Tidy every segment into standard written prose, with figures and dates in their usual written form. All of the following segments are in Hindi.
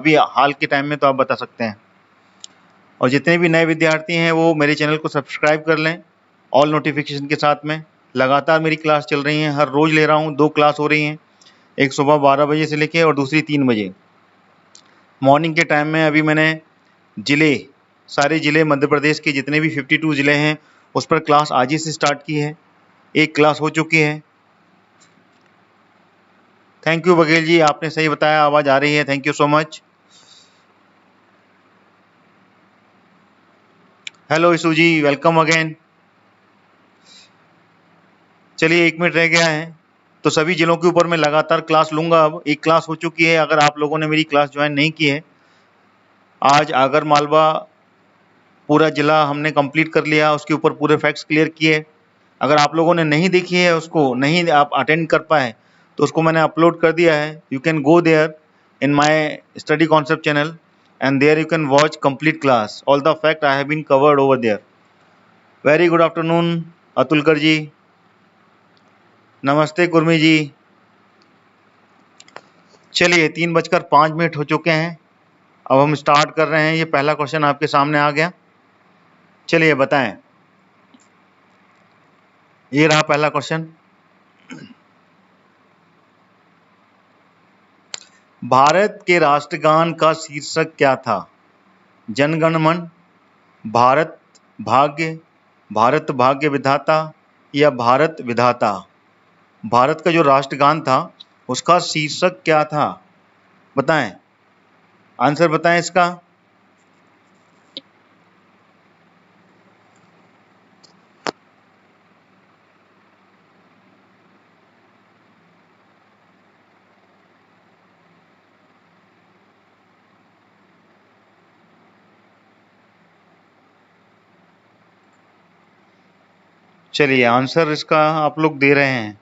अभी हाल के टाइम में तो आप बता सकते हैं। और जितने भी नए विद्यार्थी हैं वो मेरे चैनल को सब्सक्राइब कर लें ऑल नोटिफिकेशन के साथ में। लगातार मेरी क्लास चल रही हैं, हर रोज़ ले रहा हूँ, 2 क्लास हो रही हैं, एक सुबह 12 बजे से लेके और दूसरी 3 बजे मॉर्निंग के टाइम में। अभी मैंने सारे ज़िले मध्य प्रदेश के जितने भी 52 ज़िले हैं उस पर क्लास आज ही से स्टार्ट की है, एक क्लास हो चुकी है। थैंक यू बघेल जी, आपने सही बताया, आवाज़ आ रही है, thank you so much. Hello Ishu ji, welcome again. चलिए 1 मिनट रह गया है तो सभी जिलों के ऊपर मैं लगातार क्लास लूँगा। अब एक क्लास हो चुकी है, अगर आप लोगों ने मेरी क्लास ज्वाइन नहीं की है, आज आगर मालवा पूरा ज़िला हमने कंप्लीट कर लिया, उसके ऊपर पूरे फैक्ट्स क्लियर किए। अगर आप लोगों ने नहीं देखी है, उसको नहीं आप अटेंड कर पाए तो उसको मैंने अपलोड कर दिया है। You can go there in my study concept channel and there you can watch complete class, all the fact I have been covered over there. Very good afternoon Atulkar ji, नमस्ते कुर्मी जी। चलिए 3:05 हो चुके हैं, अब हम स्टार्ट कर रहे हैं। ये पहला क्वेश्चन आपके सामने आ गया, चलिए बताएं। ये रहा पहला क्वेश्चन। भारत के राष्ट्रगान का शीर्षक क्या था? जन गण मन, भारत भाग्य, भारत भाग्य विधाता या भारत विधाता? भारत का जो राष्ट्रगान था उसका शीर्षक क्या था, बताएं, आंसर बताएं इसका। चलिए आंसर इसका आप लोग दे रहे हैं।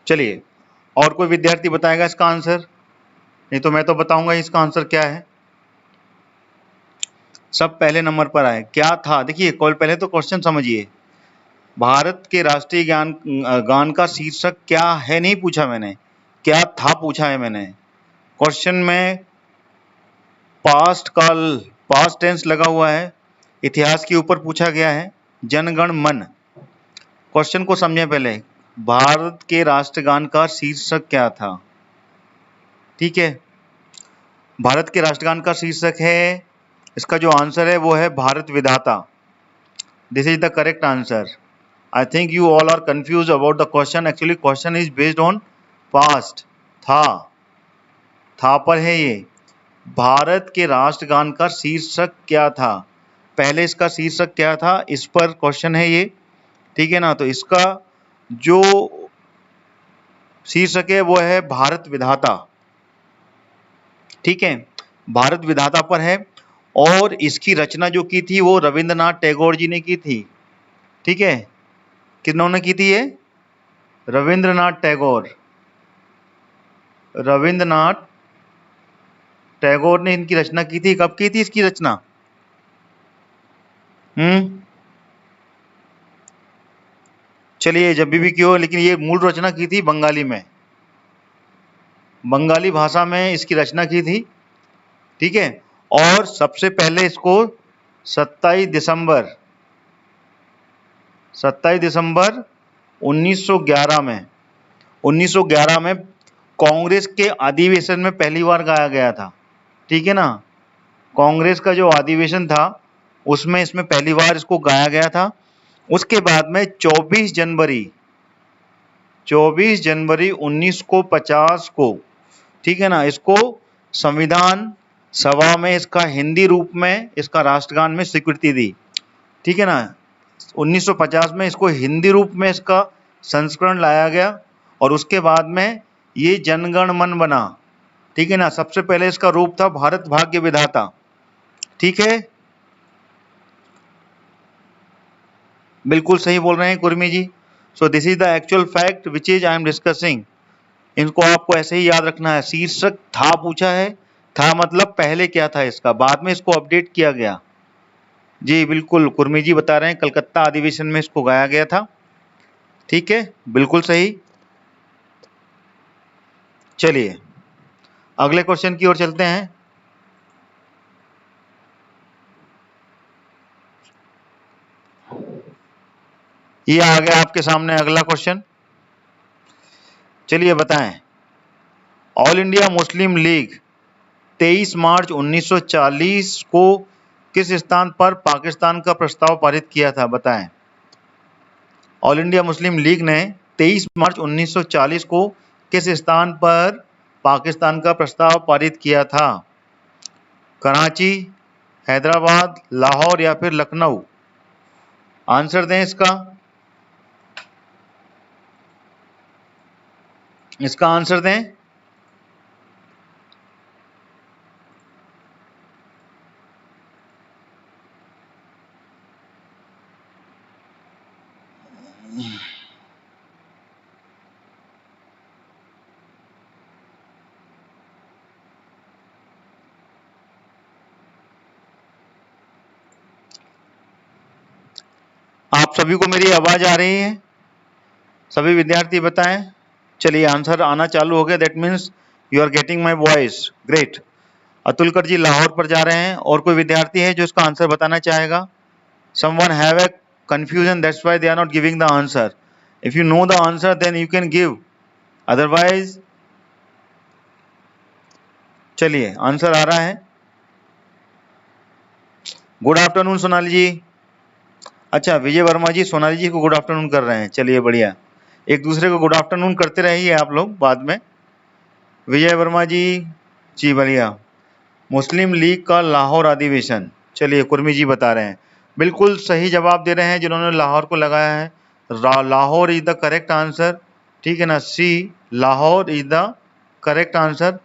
चलिए और कोई विद्यार्थी बताएगा इसका आंसर, नहीं तो मैं तो बताऊंगा इसका आंसर क्या है। सब पहले नंबर पर आए, क्या था? देखिए पहले तो क्वेश्चन समझिए। भारत के राष्ट्रीय गान का शीर्षक क्या है नहीं पूछा मैंने, क्या था पूछा है मैंने। क्वेश्चन में पास्ट टेंस लगा हुआ है, इतिहास के ऊपर पूछा गया है, जनगण मन। क्वेश्चन को समझें पहले, भारत के राष्ट्रगान का शीर्षक क्या था, ठीक है। भारत के राष्ट्रगान का शीर्षक है, इसका जो आंसर है वो है भारत विधाता। This is the correct answer. I think you all are confuse about the question. Actually question is based on past. था पर है ये। भारत के राष्ट्रगान का शीर्षक क्या था, पहले इसका शीर्षक क्या था, इस पर क्वेश्चन है ये, ठीक है ना। तो इसका जो शीर्षक है वो है भारत विधाता, ठीक है, भारत विधाता पर है। और इसकी रचना जो की थी वो रविंद्रनाथ टैगोर जी ने की थी, ठीक है। किन्होंने की थी ये? रविंद्रनाथ टैगोर। रविंद्रनाथ टैगोर ने इनकी रचना की थी। कब की थी इसकी रचना? चलिए जब भी की हो, लेकिन ये मूल रचना की थी बंगाली में, बंगाली भाषा में इसकी रचना की थी, ठीक है। और सबसे पहले इसको 27 दिसंबर 1911 में कांग्रेस के अधिवेशन में पहली बार गाया गया था, ठीक है ना। कांग्रेस का जो अधिवेशन था उसमें इसमें पहली बार इसको गाया गया था। उसके बाद में 24 जनवरी 1950 को, ठीक है ना, इसको संविधान सभा में इसका हिंदी रूप में इसका राष्ट्रगान में स्वीकृति दी, ठीक है ना। 1950 में इसको हिंदी रूप में इसका संस्करण लाया गया और उसके बाद में ये जनगण मन बना, ठीक है ना। सबसे पहले इसका रूप था भारत भाग्य विधाता, ठीक है। बिल्कुल सही बोल रहे हैं Kurmi ji. So this is the actual fact which is I am discussing. इनको आपको ऐसे ही याद रखना है। शीर्षक था पूछा है, था मतलब पहले क्या था इसका, बाद में इसको अपडेट किया गया। जी बिल्कुल कुर्मी जी बता रहे हैं कलकत्ता अधिवेशन में इसको गाया गया था, ठीक है, बिल्कुल सही। चलिए अगले क्वेश्चन की ओर चलते हैं। ये आ गया आपके सामने अगला क्वेश्चन। चलिए बताएं, ऑल इंडिया मुस्लिम लीग 23 मार्च 1940 को किस स्थान पर पाकिस्तान का प्रस्ताव पारित किया था? बताएं। ऑल इंडिया मुस्लिम लीग ने 23 मार्च 1940 को किस स्थान पर पाकिस्तान का प्रस्ताव पारित किया था? कराची, हैदराबाद, लाहौर या फिर लखनऊ? आंसर दें इसका आंसर दें। आप सभी को मेरी आवाज आ रही है? सभी विद्यार्थी बताएं। चलिए आंसर आना चालू हो गया, that means you are getting my voice, great. Atulkar ji Lahore पर जा रहे हैं। और कोई विद्यार्थी है जो इसका आंसर बताना चाहेगा? Someone have a confusion, that's why they are not giving the answer. If you know the answer then you can give, otherwise चलिए आंसर आ रहा है। गुड आफ्टरनून सोनाली जी। अच्छा, विजय वर्मा जी सोनाली जी को गुड आफ्टरनून कर रहे हैं, चलिए बढ़िया। एक दूसरे को गुड आफ्टरनून करते रहिए आप लोग बाद में। विजय वर्मा जी बढ़िया। मुस्लिम लीग का लाहौर अधिवेशन, चलिए कुर्मी जी बता रहे हैं। बिल्कुल सही जवाब दे रहे हैं जिन्होंने लाहौर को लगाया है। Lahore is the correct answer, ठीक है ना। See, Lahore is the correct answer.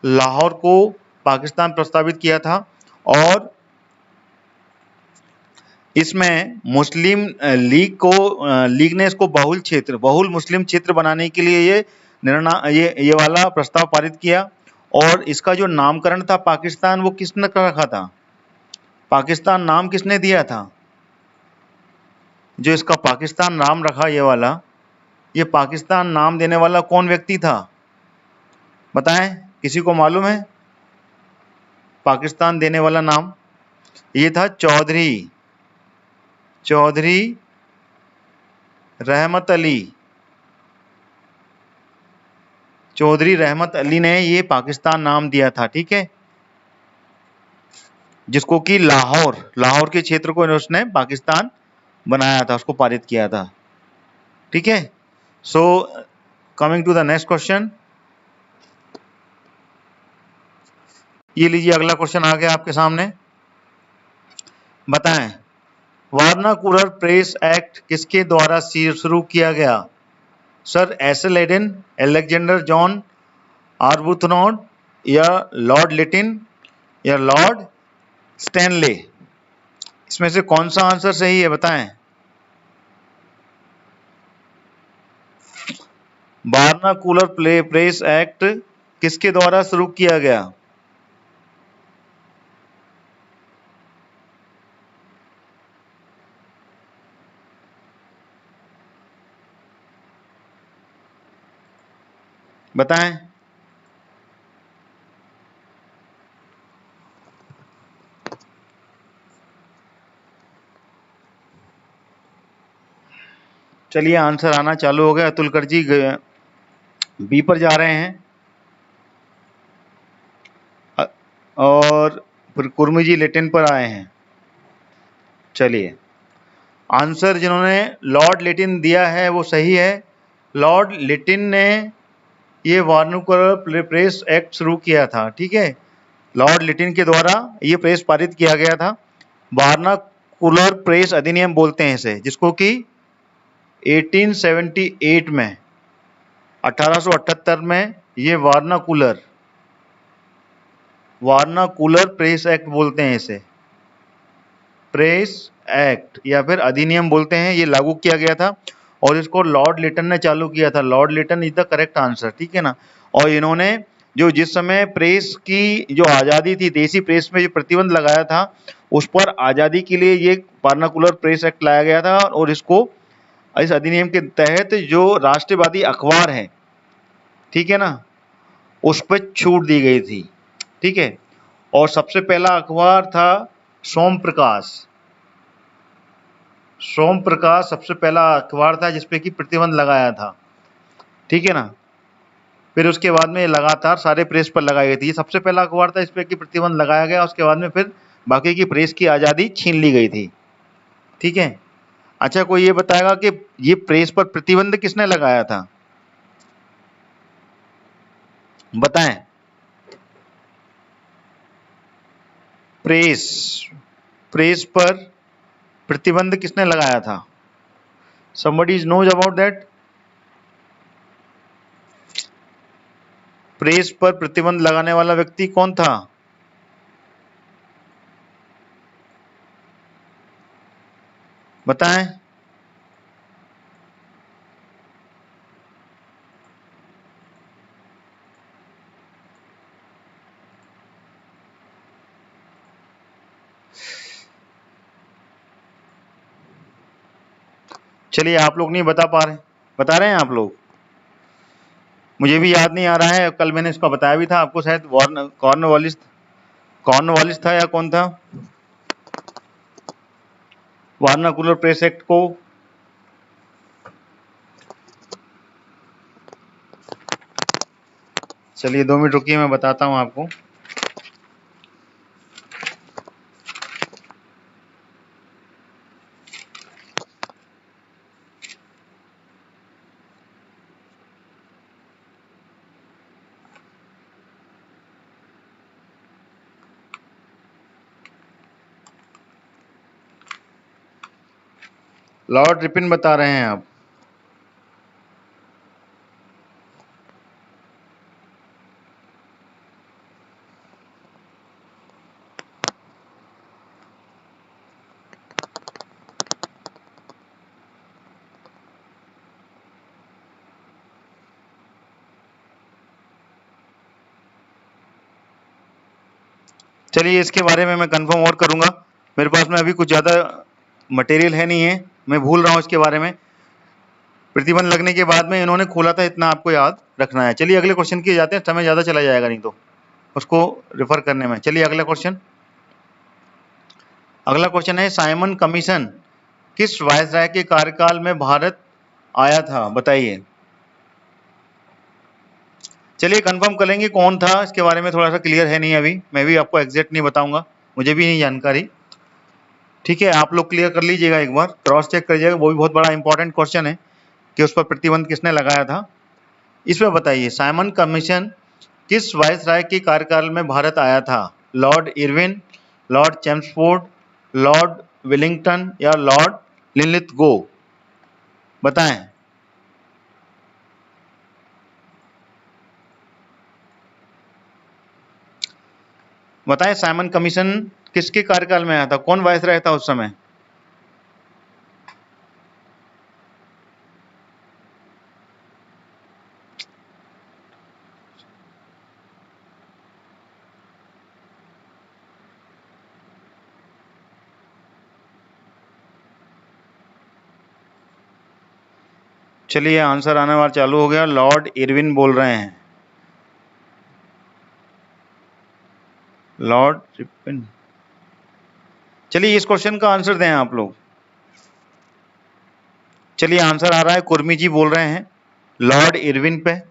Lahore को पाकिस्तान प्रस्तावित किया था और इसमें मुस्लिम लीग ने इसको बहुल मुस्लिम क्षेत्र बनाने के लिए ये वाला प्रस्ताव पारित किया। और इसका जो नामकरण था पाकिस्तान, वो किसने रखा था? पाकिस्तान नाम किसने दिया था? जो इसका पाकिस्तान नाम रखा ये वाला, ये पाकिस्तान नाम देने वाला कौन व्यक्ति था? बताएं, किसी को मालूम है? पाकिस्तान देने वाला नाम ये था चौधरी रहमत अली। चौधरी रहमत अली ने ये पाकिस्तान नाम दिया था, ठीक है, जिसको कि लाहौर के क्षेत्र को उसने पाकिस्तान बनाया था, उसको पारित किया था, ठीक है। So coming to the next question, ये लीजिए अगला क्वेश्चन आ गया आपके सामने। बताएं, वर्नाकुलर प्रेस एक्ट किसके द्वारा शुरू किया गया? Sir Ashley Eden, Alexander John Arbuthnot या लॉर्ड लिटिन या लॉर्ड स्टैनले? इसमें से कौन सा आंसर सही है? बताएं। वर्नाकुलर प्रेस एक्ट किसके द्वारा शुरू किया गया? बताएं। चलिए आंसर आना चालू हो गया। अतुलकर जी बी पर जा रहे हैं और फिर कुर्मी जी लेटिन पर आए हैं। चलिए आंसर जिन्होंने लॉर्ड लिटिन दिया है वो सही है। लॉर्ड लिटिन ने ये वर्नाकुलर प्रेस एक्ट शुरू किया था, ठीक है। लॉर्ड लिटिन के द्वारा ये प्रेस पारित किया गया था। वर्नाकुलर प्रेस अधिनियम बोलते हैं इसे, जिसको कि 1878 में 1878 में ये वर्नाकुलर प्रेस एक्ट बोलते हैं इसे, प्रेस एक्ट या फिर अधिनियम बोलते हैं, ये लागू किया गया था और इसको लॉर्ड लिटन ने चालू किया था। Lord Lytton is the correct answer, ठीक है ना। और इन्होंने जो जिस समय प्रेस की जो आज़ादी थी, देसी प्रेस में जो प्रतिबंध लगाया था, उस पर आज़ादी के लिए ये वर्नाकुलर प्रेस एक्ट लाया गया था। और इसको इस अधिनियम के तहत जो राष्ट्रवादी अखबार हैं, ठीक है ना, उस पर छूट दी गई थी, ठीक है। और सबसे पहला अखबार था सोम प्रकाश। सोम प्रकाश सबसे पहला अखबार था जिसपे कि प्रतिबंध लगाया था, ठीक है ना। फिर उसके बाद में लगातार सारे प्रेस पर लगाई गई थी। ये सबसे पहला अखबार था इस पे कि प्रतिबंध लगाया गया, उसके बाद में फिर बाकी की प्रेस की आज़ादी छीन ली गई थी, ठीक है। अच्छा, कोई ये बताएगा कि ये प्रेस पर प्रतिबंध किसने लगाया था? बताएं। प्रेस प्रेस पर प्रतिबंध किसने लगाया था? Somebody knows about that? Press पर प्रतिबंध लगाने वाला व्यक्ति कौन था? बताएं। चलिए, आप लोग नहीं बता पा रहे, बता रहे हैं आप लोग? मुझे भी याद नहीं आ रहा है, कल मैंने इसका बताया भी था आपको, शायद कॉर्नवालिस था या कौन था, वार्नाकुलर प्रेस एक्ट को। चलिए 2 मिनट रुकिए, मैं बताता हूं आपको। लॉर्ड रिपिन बता रहे हैं आप। चलिए, इसके बारे में मैं कंफर्म और करूंगा, मेरे पास में अभी कुछ ज़्यादा मटेरियल है नहीं है, मैं भूल रहा हूँ इसके बारे में। प्रतिबंध लगने के बाद में इन्होंने खोला था, इतना आपको याद रखना है। चलिए अगले क्वेश्चन की जाते हैं, समय ज़्यादा चला जाएगा नहीं तो उसको रेफर करने में। चलिए अगला क्वेश्चन है, साइमन कमीशन किस वायसराय के कार्यकाल में भारत आया था? बताइए। चलिए कंफर्म कर लेंगे कौन था, इसके बारे में थोड़ा सा क्लियर है नहीं अभी, मैं भी आपको एग्जैक्ट नहीं बताऊंगा, मुझे भी नहीं जानकारी, ठीक है। आप लोग क्लियर कर लीजिएगा, एक बार क्रॉस चेक करिएगा, वो भी बहुत बड़ा इंपॉर्टेंट क्वेश्चन है कि उस पर प्रतिबंध किसने लगाया था। इसमें बताइए, साइमन कमीशन किस वायसराय के कार्यकाल में भारत आया था? Lord Irwin, Lord Chelmsford, Lord Willingdon या लॉर्ड लिनलिथगो? बताएं। बताएं, साइमन कमीशन किसके कार्यकाल में आया था? कौन वायसराय था उस समय? चलिए आंसर आने वाला चालू हो गया, लॉर्ड इरविन बोल रहे हैं, लॉर्ड रिपन। चलिए इस क्वेश्चन का आंसर दें आप लोग। चलिए आंसर आ रहा है, कुर्मी जी बोल रहे हैं लॉर्ड इरविन पे,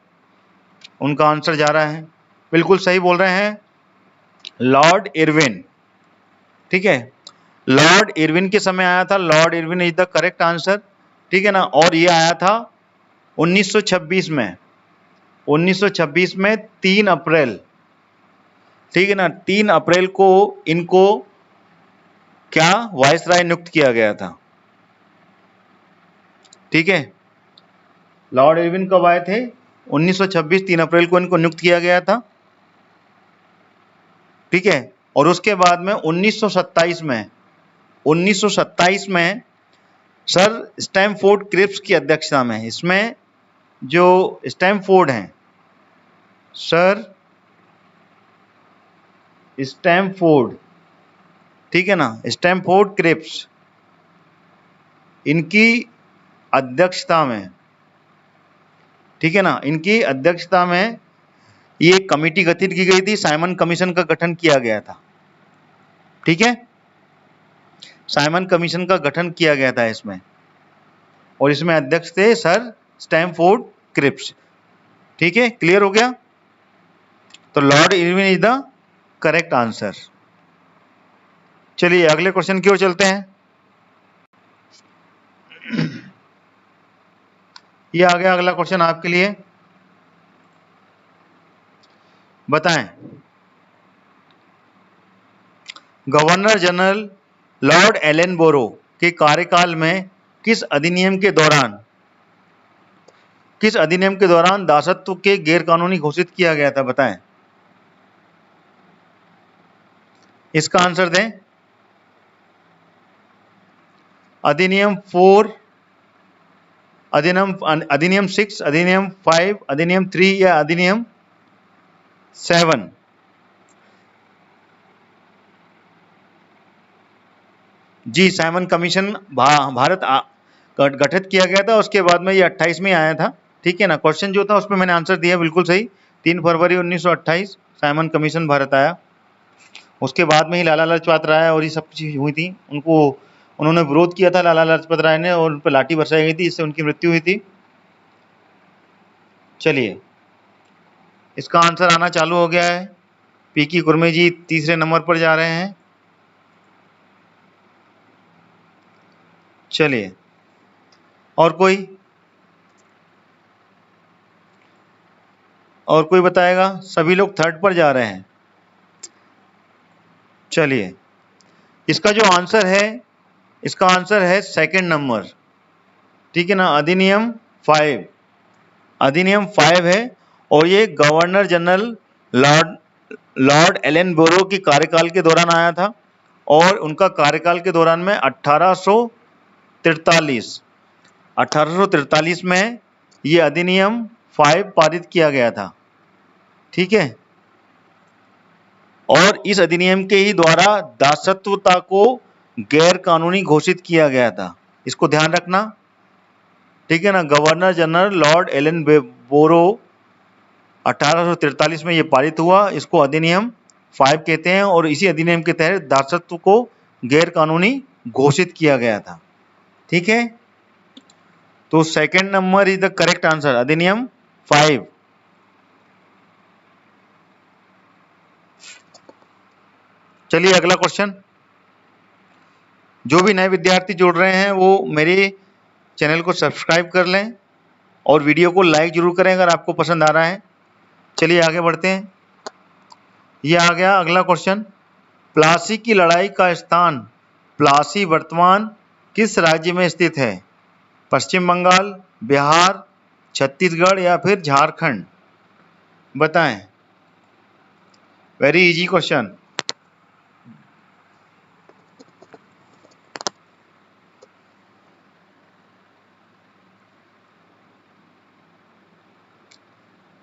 उनका आंसर जा रहा है, बिल्कुल सही बोल रहे हैं, लॉर्ड इरविन, ठीक है। लॉर्ड इरविन के समय आया था, Lord Irwin is the correct answer, ठीक है ना। और ये आया था 1926 में, 1926 में 3 अप्रैल, ठीक है ना, 3 अप्रैल को इनको क्या वायसराय नियुक्त किया गया था, ठीक है। लॉर्ड इरविन कब आए थे? 1926, 3 अप्रैल को इनको नियुक्त किया गया था, ठीक है। और उसके बाद में 1927 में सर स्टैमफोर्ड क्रिप्स की अध्यक्षता में, इसमें जो स्टैमफोर्ड हैं, सर स्टैमफोर्ड, ठीक है ना, स्टैमफोर्ड क्रिप्स, इनकी अध्यक्षता में, ठीक है ना, इनकी अध्यक्षता में ये एक कमेटी गठित की गई थी, साइमन कमीशन का गठन किया गया था। ठीक है, साइमन कमीशन का गठन किया गया था इसमें, और इसमें अध्यक्ष थे सर स्टैमफोर्ड क्रिप्स। ठीक है, क्लियर हो गया? तो Lord Irwin is the correct answer. चलिए अगले क्वेश्चन की ओर चलते हैं। ये आ गया अगला क्वेश्चन आपके लिए। बताएं, गवर्नर जनरल लॉर्ड एलेनबोरो के कार्यकाल में किस अधिनियम के दौरान दासत्व के गैरकानूनी घोषित किया गया था? बताएं, इसका आंसर दें। अधिनियम 4, अधिनियम 6, अधिनियम 5, अधिनियम 3 या अधिनियम 7? जी, साइमन कमीशन भारत गठित किया गया था, उसके बाद में ये 28 में आया था। ठीक है ना, क्वेश्चन जो था उसमें मैंने आंसर दिया बिल्कुल सही। 3 फरवरी 1928 साइमन कमीशन भारत आया। उसके बाद में ही लाला लाजपत राय और ये सब चीज हुई थी, उन्होंने विरोध किया था लाला लाजपत राय ने, और उन पर लाठी बरसाई गई थी, इससे उनकी मृत्यु हुई थी। चलिए, इसका आंसर आना चालू हो गया है। पीकी कुरमे जी तीसरे नंबर पर जा रहे हैं। चलिए, और कोई बताएगा? सभी लोग थर्ड पर जा रहे हैं। चलिए, इसका जो आंसर है, इसका आंसर है सेकंड नंबर। ठीक है ना, अधिनियम 5, अधिनियम 5 है, और ये गवर्नर जनरल लॉर्ड एलेनबोरो की कार्यकाल के दौरान आया था, और उनका कार्यकाल के दौरान में 1843 में ये अधिनियम 5 पारित किया गया था। ठीक है, और इस अधिनियम के ही द्वारा दासत्वता को गैर कानूनी घोषित किया गया था। इसको ध्यान रखना। ठीक है ना, गवर्नर जनरल लॉर्ड एलेनबोरो 1843 में ये पारित हुआ, इसको अधिनियम 5 कहते हैं, और इसी अधिनियम के तहत दासत्व को गैर कानूनी घोषित किया गया था। ठीक है, तो second number is the correct answer, अधिनियम 5। चलिए अगला क्वेश्चन। जो भी नए विद्यार्थी जुड़ रहे हैं वो मेरे चैनल को सब्सक्राइब कर लें, और वीडियो को लाइक जरूर करें अगर आपको पसंद आ रहा है। चलिए आगे बढ़ते हैं। ये आ गया अगला क्वेश्चन। प्लासी की लड़ाई का स्थान, प्लासी वर्तमान किस राज्य में स्थित है? पश्चिम बंगाल, बिहार, छत्तीसगढ़ या फिर झारखंड? बताएं, वेरी इजी क्वेश्चन।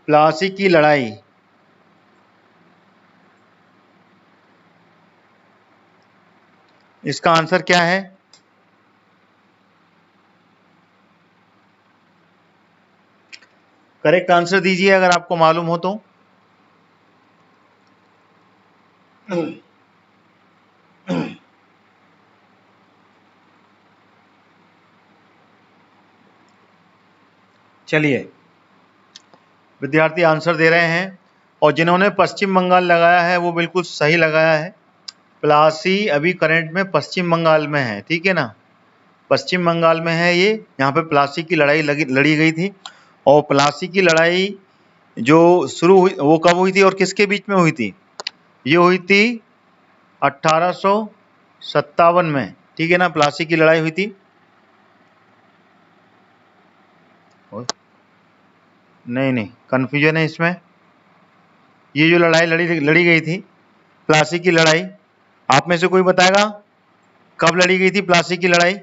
प्लासी की लड़ाई, इसका आंसर क्या है? करेक्ट आंसर दीजिए अगर आपको मालूम हो तो। चलिए, विद्यार्थी आंसर दे रहे हैं, और जिन्होंने पश्चिम बंगाल लगाया है वो बिल्कुल सही लगाया है। प्लासी अभी करंट में पश्चिम बंगाल में है। ठीक है ना, पश्चिम बंगाल में है ये, यहाँ पे प्लासी की लड़ाई लड़ी गई थी। और प्लासी की लड़ाई जो शुरू हुई वो कब हुई थी और किसके बीच में हुई थी? ये हुई थी 1857 में। ठीक है ना, प्लासी की लड़ाई हुई थी। नहीं, कंफ्यूजन है इसमें। ये जो लड़ाई लड़ी गई थी, प्लासी की लड़ाई, आप में से कोई बताएगा कब लड़ी गई थी प्लासी की लड़ाई?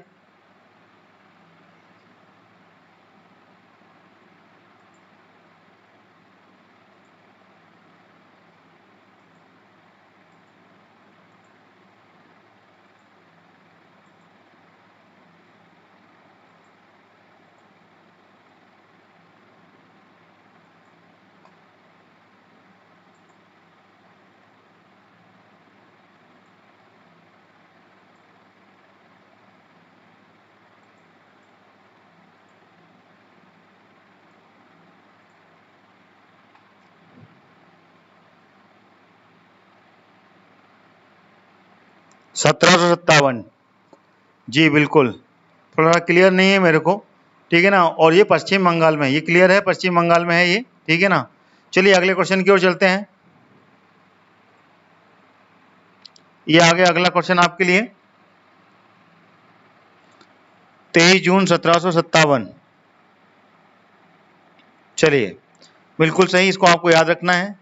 1757। जी बिल्कुल, थोड़ा क्लियर नहीं है मेरे को, ठीक है ना। और ये पश्चिम बंगाल में, ये क्लियर है, पश्चिम बंगाल में है ये, ठीक है ना। चलिए अगले क्वेश्चन की ओर चलते हैं। ये आगे अगला क्वेश्चन आपके लिए, 23 जून 1757। चलिए बिल्कुल सही, इसको आपको याद रखना है।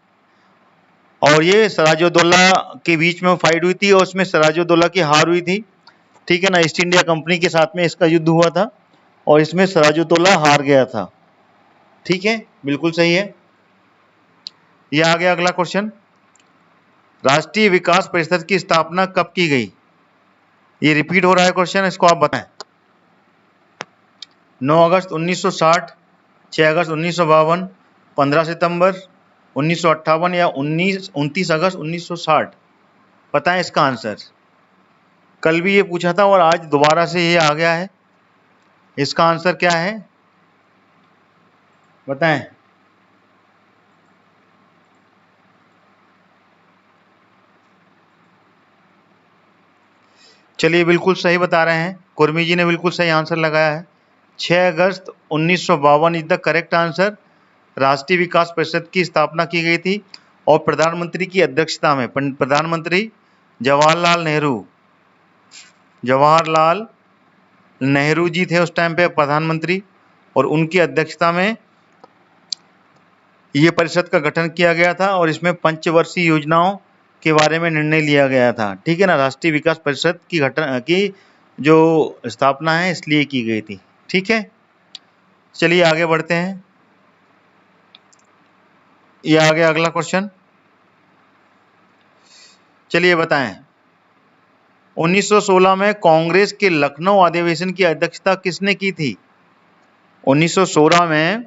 और ये सिराजुद्दौला के बीच में फाइट हुई थी और उसमें सिराजुद्दौला की हार हुई थी, ठीक है ना। ईस्ट इंडिया कंपनी के साथ में इसका युद्ध हुआ था और इसमें सिराजुद्दौला हार गया था, ठीक है, बिल्कुल सही है। ये आ गया अगला क्वेश्चन, राष्ट्रीय विकास परिषद की स्थापना कब की गई? ये रिपीट हो रहा है क्वेश्चन, इसको आप बताएं। 9 अगस्त 1960, 6 अगस्त 1952, 15 सितंबर 1958 या 29 अगस्त 1960? बताएं इसका आंसर। कल भी ये पूछा था और आज दोबारा से ये आ गया है, इसका आंसर क्या है बताएं। चलिए बिल्कुल सही बता रहे हैं, कुर्मी जी ने बिल्कुल सही आंसर लगाया है। 6 अगस्त 1952 इज द करेक्ट आंसर। राष्ट्रीय विकास परिषद की स्थापना की गई थी और प्रधानमंत्री की अध्यक्षता में, प्रधानमंत्री जवाहरलाल नेहरू जी थे उस टाइम पे प्रधानमंत्री, और उनकी अध्यक्षता में ये परिषद का गठन किया गया था और इसमें पंचवर्षीय योजनाओं के बारे में निर्णय लिया गया था, ठीक है ना। राष्ट्रीय विकास परिषद की जो स्थापना है इसलिए की गई थी, ठीक है। चलिए आगे बढ़ते हैं। ये आ गया अगला क्वेश्चन, चलिए बताएं। 1916 में कांग्रेस के लखनऊ अधिवेशन की अध्यक्षता किसने की थी? 1916 में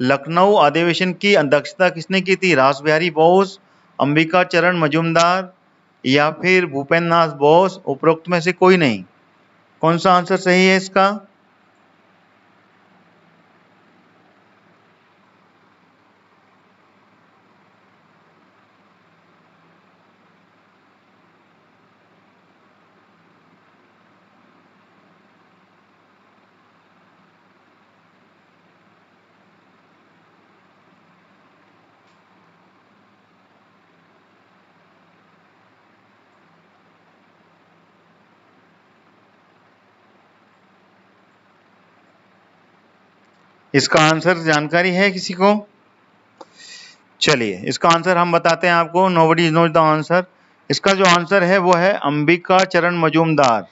लखनऊ अधिवेशन की अध्यक्षता किसने की थी? रास बिहारी बोस, अंबिका चरण मजूमदार या फिर भूपेंद्र नाथ बोस? उपरोक्त में से कोई नहीं। कौन सा आंसर सही है इसका? इसका आंसर जानकारी है किसी को? चलिए इसका आंसर हम बताते हैं आपको। Nobody knows the answer. इसका जो आंसर है वो है Ambika Charan Majumdar.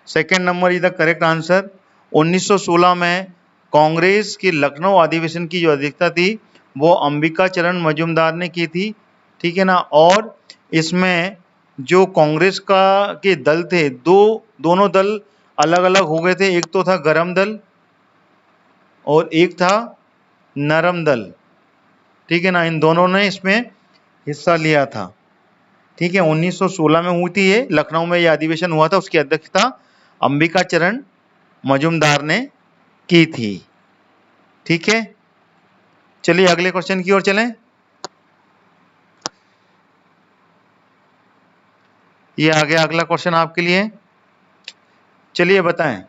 Second number is the correct answer. 1916 में कांग्रेस की लखनऊ अधिवेशन की जो अध्यक्षता थी वो अंबिका चरण मजूमदार ने की थी, ठीक है ना। और इसमें जो कांग्रेस का के दल थे, दोनों दल अलग अलग हो गए थे। एक तो था गरम दल और एक था नरम दल, ठीक है ना। इन दोनों ने इसमें हिस्सा लिया था, ठीक है। 1916 में हुई थी ये, लखनऊ में ये अधिवेशन हुआ था, उसकी अध्यक्षता अंबिका चरण मजूमदार ने की थी, ठीक है। चलिए अगले क्वेश्चन की ओर चलें। ये आ गया अगला क्वेश्चन आपके लिए। चलिए बताएं,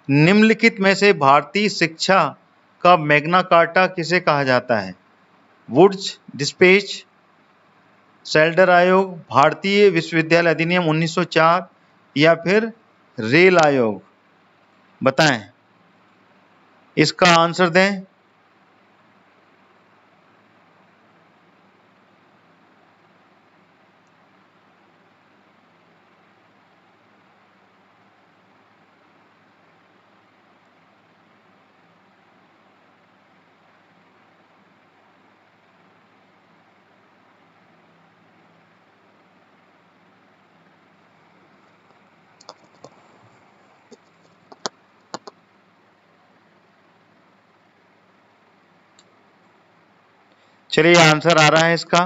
निम्नलिखित में से भारतीय शिक्षा का मैग्ना कार्टा किसे कहा जाता है? वुड्स डिस्पेच, सेल्डर आयोग, भारतीय विश्वविद्यालय अधिनियम 1904 या फिर रेल आयोग? बताएं, इसका आंसर दें। चलिए आंसर आ रहा है इसका।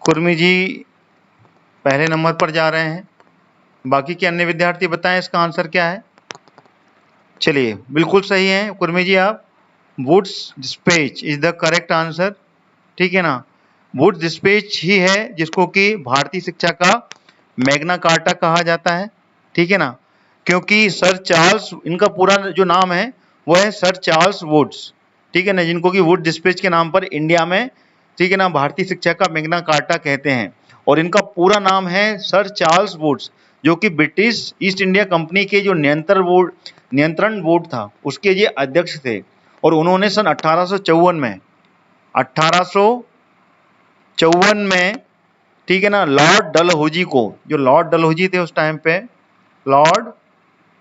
कुर्मी जी पहले नंबर पर जा रहे हैं, बाकी के अन्य विद्यार्थी बताएं इसका आंसर क्या है। चलिए बिल्कुल सही है कुर्मी जी, आप Wood's despatch is the correct answer, ठीक है ना। वुड डिस्पैच ही है जिसको कि भारतीय शिक्षा का मैग्ना कार्टा कहा जाता है, ठीक है ना, क्योंकि सर चार्ल्स, इनका पूरा जो नाम है वो है सर चार्ल्स वुड्स, ठीक है ना, जिनको कि वुड डिस्पैच के नाम पर इंडिया में, ठीक है ना, भारतीय शिक्षा का मैग्ना कार्टा कहते हैं। और इनका पूरा नाम है सर चार्ल्स वुड्स, जो कि ब्रिटिश ईस्ट इंडिया कंपनी के जो नियंत्रण बोर्ड था उसके ये अध्यक्ष थे। और उन्होंने सन 1854 में, ठीक है ना, लॉर्ड डलहौजी को, जो लॉर्ड डलहौजी थे उस टाइम पे, लॉर्ड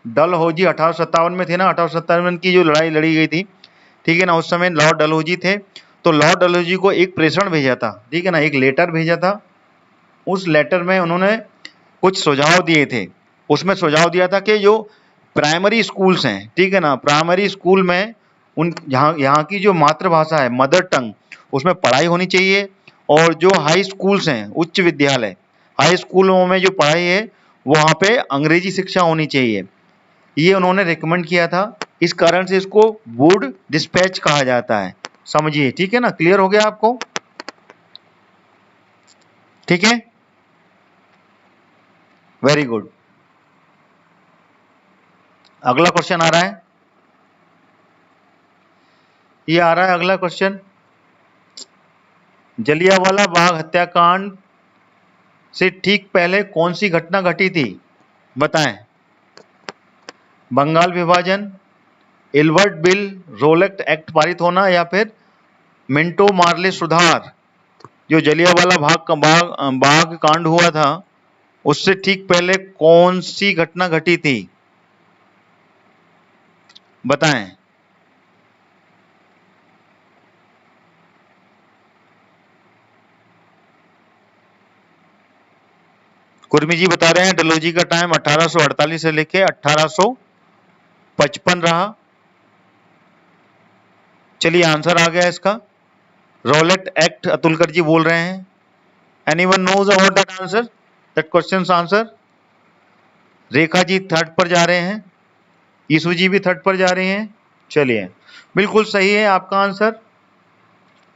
डलहौजी 1857 में थे ना, 1857 की जो लड़ाई लड़ी गई थी, ठीक है ना, उस समय लॉर्ड डलहौजी थे। तो लॉर्ड डलहौजी को एक प्रेषण भेजा था, ठीक है ना, एक लेटर भेजा था। उस लेटर में उन्होंने कुछ सुझाव दिए थे। उसमें सुझाव दिया था कि जो प्राइमरी स्कूल्स हैं, ठीक है ना, प्राइमरी स्कूल में उन यहाँ की जो मातृभाषा है, मदर टंग, उसमें पढ़ाई होनी चाहिए। और जो हाई स्कूल्स हैं, उच्च विद्यालय, हाई स्कूलों में जो पढ़ाई है वहाँ पे अंग्रेजी शिक्षा होनी चाहिए, ये उन्होंने रिकमेंड किया था। इस कारण से इसको वुड डिस्पैच कहा जाता है, समझिए, ठीक है ना, क्लियर हो गया आपको, ठीक है, वेरी गुड। अगला क्वेश्चन आ रहा है, ये आ रहा है अगला क्वेश्चन, जलियांवाला बाग हत्याकांड से ठीक पहले कौन सी घटना घटी थी, बताएं। बंगाल विभाजन, एल्बर्ट बिल रोलेट एक्ट पारित होना, या फिर मिंटो मार्ले सुधार, जो जलियांवाला बाग कांड हुआ था उससे ठीक पहले कौन सी घटना घटी थी, बताएं। कुर्मी जी बता रहे हैं डलहौजी का टाइम 1848 से लेके 1855 रहा। चलिए आंसर आ गया इसका, रोलेट एक्ट, अतुलकर जी बोल रहे हैं। Anyone knows about that answer, that questions answer. Rekha ji third पर जा रहे हैं, यीशु जी भी थर्ड पर जा रहे हैं। चलिए बिल्कुल सही है आपका answer,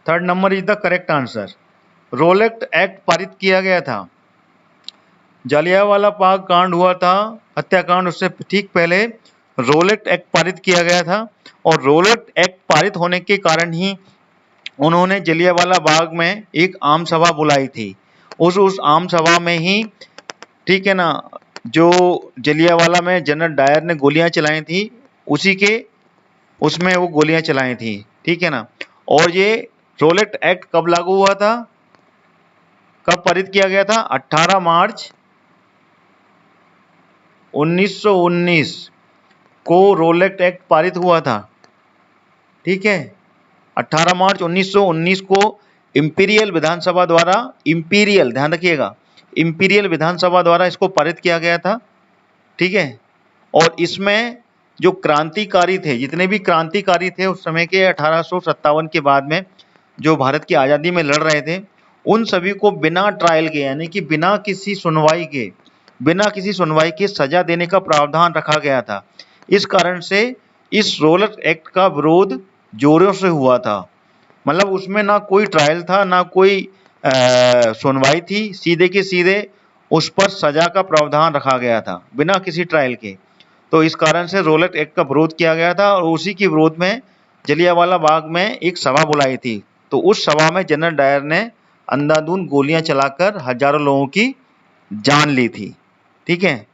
third number is the correct answer. Rowlatt Act पारित किया गया था, जलियांवाला बाग कांड हुआ था हत्याकांड, उससे ठीक पहले रोलेट एक्ट पारित किया गया था। और रोलेट एक्ट पारित होने के कारण ही उन्होंने जलियांवाला बाग में एक आम सभा बुलाई थी। उस आम सभा में ही, ठीक है ना, जो जलियांवाला में जनरल डायर ने गोलियां चलाई थी, उसी के उसमें वो गोलियां चलाई थी, ठीक है ना। और ये रोलेट एक्ट कब लागू हुआ था, कब पारित किया गया था, 18 मार्च 1919 को रोलेट एक्ट पारित हुआ था, ठीक है। 18 मार्च 1919 को इंपीरियल विधानसभा द्वारा, इंपीरियल ध्यान रखिएगा, इंपीरियल विधानसभा द्वारा इसको पारित किया गया था, ठीक है। और इसमें जो क्रांतिकारी थे, जितने भी क्रांतिकारी थे उस समय के 1857 के बाद में जो भारत की आज़ादी में लड़ रहे थे, उन सभी को बिना ट्रायल के, यानी कि बिना किसी सुनवाई के सजा देने का प्रावधान रखा गया था। इस कारण से इस रोलेट एक्ट का विरोध जोरों से हुआ था। मतलब उसमें ना कोई ट्रायल था, ना कोई सुनवाई थी, सीधे के सीधे उस पर सजा का प्रावधान रखा गया था बिना किसी ट्रायल के। तो इस कारण से रोलेट एक्ट का विरोध किया गया था और उसी के विरोध में जलियांवाला बाग में एक सभा बुलाई थी। तो उस सभा में जनरल डायर ने अंधाधुंध गोलियां चलाकर हजारों लोगों की जान ली थी, ठीक है।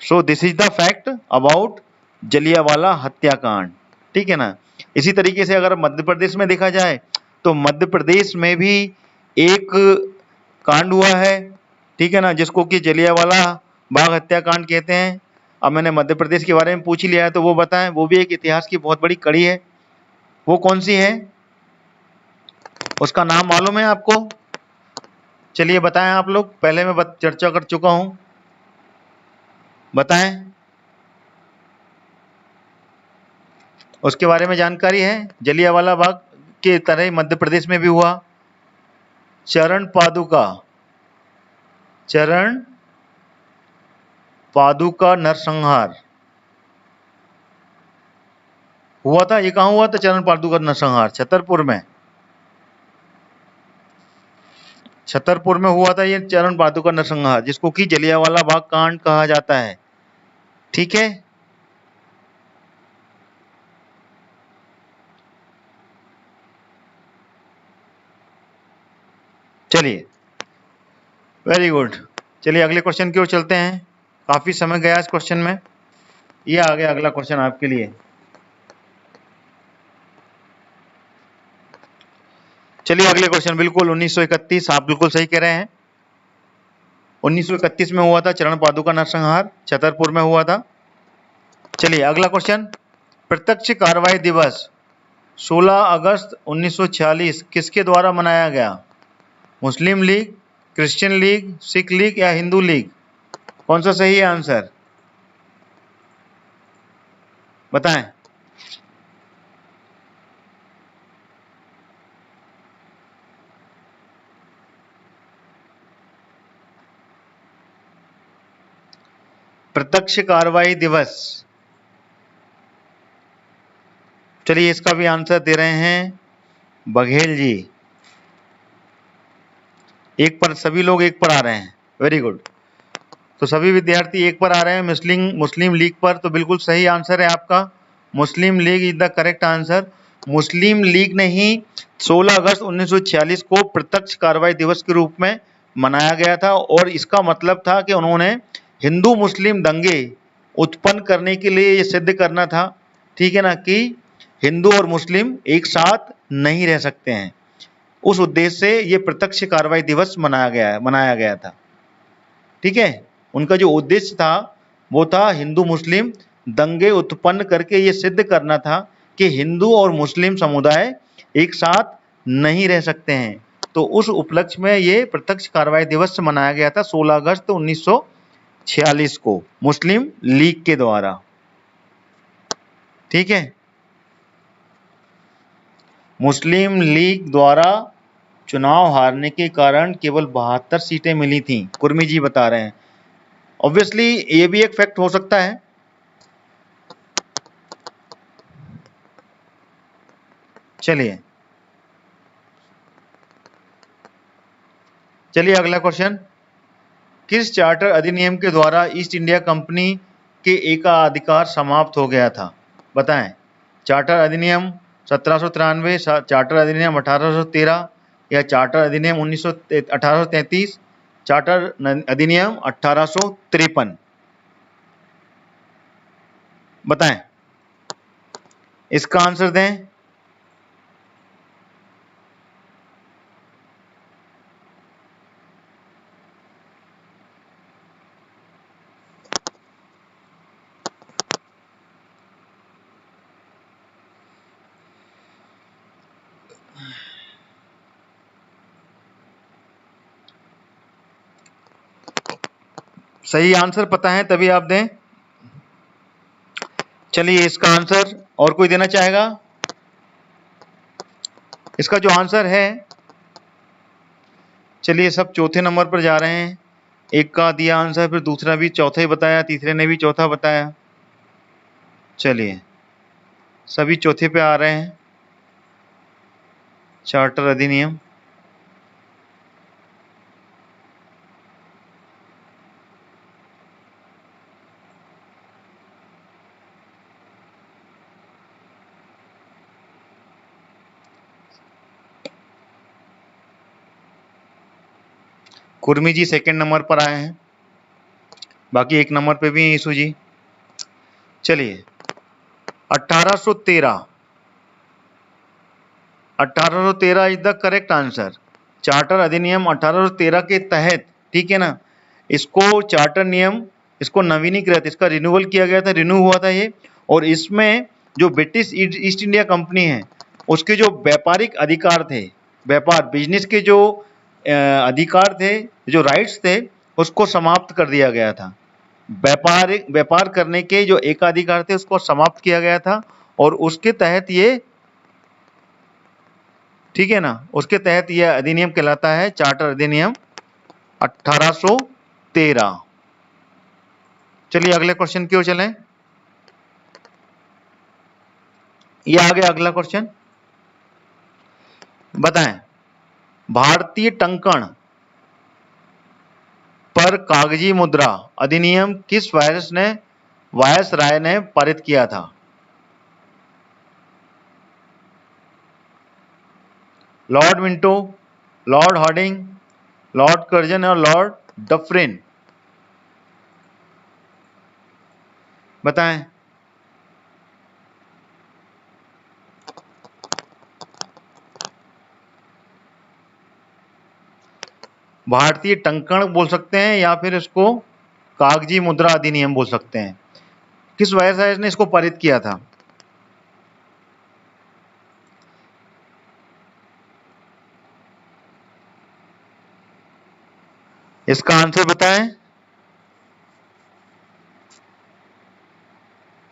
सो this is the fact about Jallianwala हत्याकांड, ठीक है ना। इसी तरीके से अगर मध्य प्रदेश में देखा जाए तो मध्य प्रदेश में भी एक कांड हुआ है, ठीक है ना, जिसको कि जलियांवाला बाग हत्याकांड कहते हैं। अब मैंने मध्य प्रदेश के बारे में पूछ ही लिया है तो वो बताएं, वो भी एक इतिहास की बहुत बड़ी कड़ी है, वो कौन सी है, उसका नाम मालूम है आपको? चलिए बताएं आप लोग, पहले मैं चर्चा कर चुका हूं, बताएं उसके बारे में जानकारी है। जलियांवाला बाग के तरह मध्य प्रदेश में भी हुआ, चरण पादुका नरसंहार हुआ था। ये कहाँ हुआ था चरण पादुका नरसंहार? छतरपुर में। छतरपुर में हुआ था ये चरण पादुका नरसंहार, जिसको कि जलियांवाला बाग कांड कहा जाता है। ठीक है, चलिए, वेरी गुड। चलिए अगले क्वेश्चन की ओर चलते हैं। काफी समय गया इस क्वेश्चन में। ये आ गया अगला क्वेश्चन आपके लिए। चलिए अगले क्वेश्चन, बिल्कुल 1931, आप बिल्कुल सही कह रहे हैं। 1931 में हुआ था चरण पादुका नरसंहार, छतरपुर में हुआ था। चलिए अगला क्वेश्चन, प्रत्यक्ष कार्रवाई दिवस 16 अगस्त 1946 किसके द्वारा मनाया गया? Muslim league, Christian league, Sikh league या हिंदू लीग? कौन सा सही है आंसर, बताएं। प्रत्यक्ष कार्रवाई दिवस, चलिए इसका भी आंसर दे रहे हैं बघेल जी। एक पर सभी लोग एक पर आ रहे हैं, वेरी गुड। तो सभी विद्यार्थी एक पर आ रहे हैं मुस्लिम लीग पर, तो बिल्कुल सही आंसर है आपका, Muslim League is the correct answer. Muslim League ने ही 16 अगस्त 1946 को प्रत्यक्ष कार्रवाई दिवस के रूप में मनाया गया था, और इसका मतलब था कि उन्होंने हिंदू मुस्लिम दंगे उत्पन्न करने के लिए ये सिद्ध करना था, ठीक है ना, कि हिंदू और मुस्लिम एक साथ नहीं रह सकते हैं। उस उद्देश्य से ये प्रत्यक्ष कार्रवाई दिवस मनाया गया था। ठीक है, उनका जो उद्देश्य था वो था हिंदू मुस्लिम दंगे उत्पन्न करके ये सिद्ध करना था कि हिंदू और मुस्लिम समुदाय एक साथ नहीं रह सकते हैं। तो उस उपलक्ष्य में ये प्रत्यक्ष कार्रवाई दिवस मनाया गया था 16 अगस्त 1946 को मुस्लिम लीग के द्वारा। ठीक है, मुस्लिम लीग द्वारा चुनाव हारने के कारण केवल 72 सीटें मिली थी, कुर्मी जी बता रहे हैं। ऑब्वियसली ये भी एक फैक्ट हो सकता है। चलिए अगला क्वेश्चन, किस चार्टर अधिनियम के द्वारा ईस्ट इंडिया कंपनी के एकाधिकार समाप्त हो गया था? बताएं। चार्टर अधिनियम 1793, चार्टर अधिनियम 1813 या चार्टर अधिनियम 1833, चार्टर अधिनियम 1853? बताएं, इसका आंसर दें। सही आंसर पता है तभी आप दें। चलिए इसका आंसर और कोई देना चाहेगा? इसका जो आंसर है, चलिए सब चौथे नंबर पर जा रहे हैं। एक का दिया आंसर, फिर दूसरा भी चौथा ही बताया, तीसरे ने भी चौथा बताया। चलिए सभी चौथे पे आ रहे हैं। चार्टर अधिनियम, कुर्मी जी सेकंड नंबर पर आए हैं, बाकी एक नंबर पे भी हैं यीशु जी। चलिए 1813 is the correct answer. Charter अधिनियम 1813 के तहत, ठीक है ना, इसको चार्टर नियम, इसको नवीनीकृत, इसका रिन्यूअल किया गया था, रिन्यू हुआ था ये। और इसमें जो ब्रिटिश ईस्ट इंडिया कंपनी है उसके जो व्यापारिक अधिकार थे, व्यापार बिजनेस के जो अधिकार थे, जो राइट्स थे, उसको समाप्त कर दिया गया था। व्यापार करने के जो एकाधिकार थे उसको समाप्त किया गया था, और उसके तहत ये, ठीक है ना, उसके तहत यह अधिनियम कहलाता है चार्टर अधिनियम 1813। चलिए अगले क्वेश्चन की ओर चलें। ये आ गया अगला क्वेश्चन। बताएं, भारतीय टंकण पर कागजी मुद्रा अधिनियम किस वायसराय ने पारित किया था? Lord Minto, Lord Hardinge, Lord Curzon और लॉर्ड डफरिन? बताएं। भारतीय टंकण बोल सकते हैं या फिर इसको कागजी मुद्रा अधिनियम बोल सकते हैं। किस वायसराय ने इसको पारित किया था? इसका आंसर बताएं।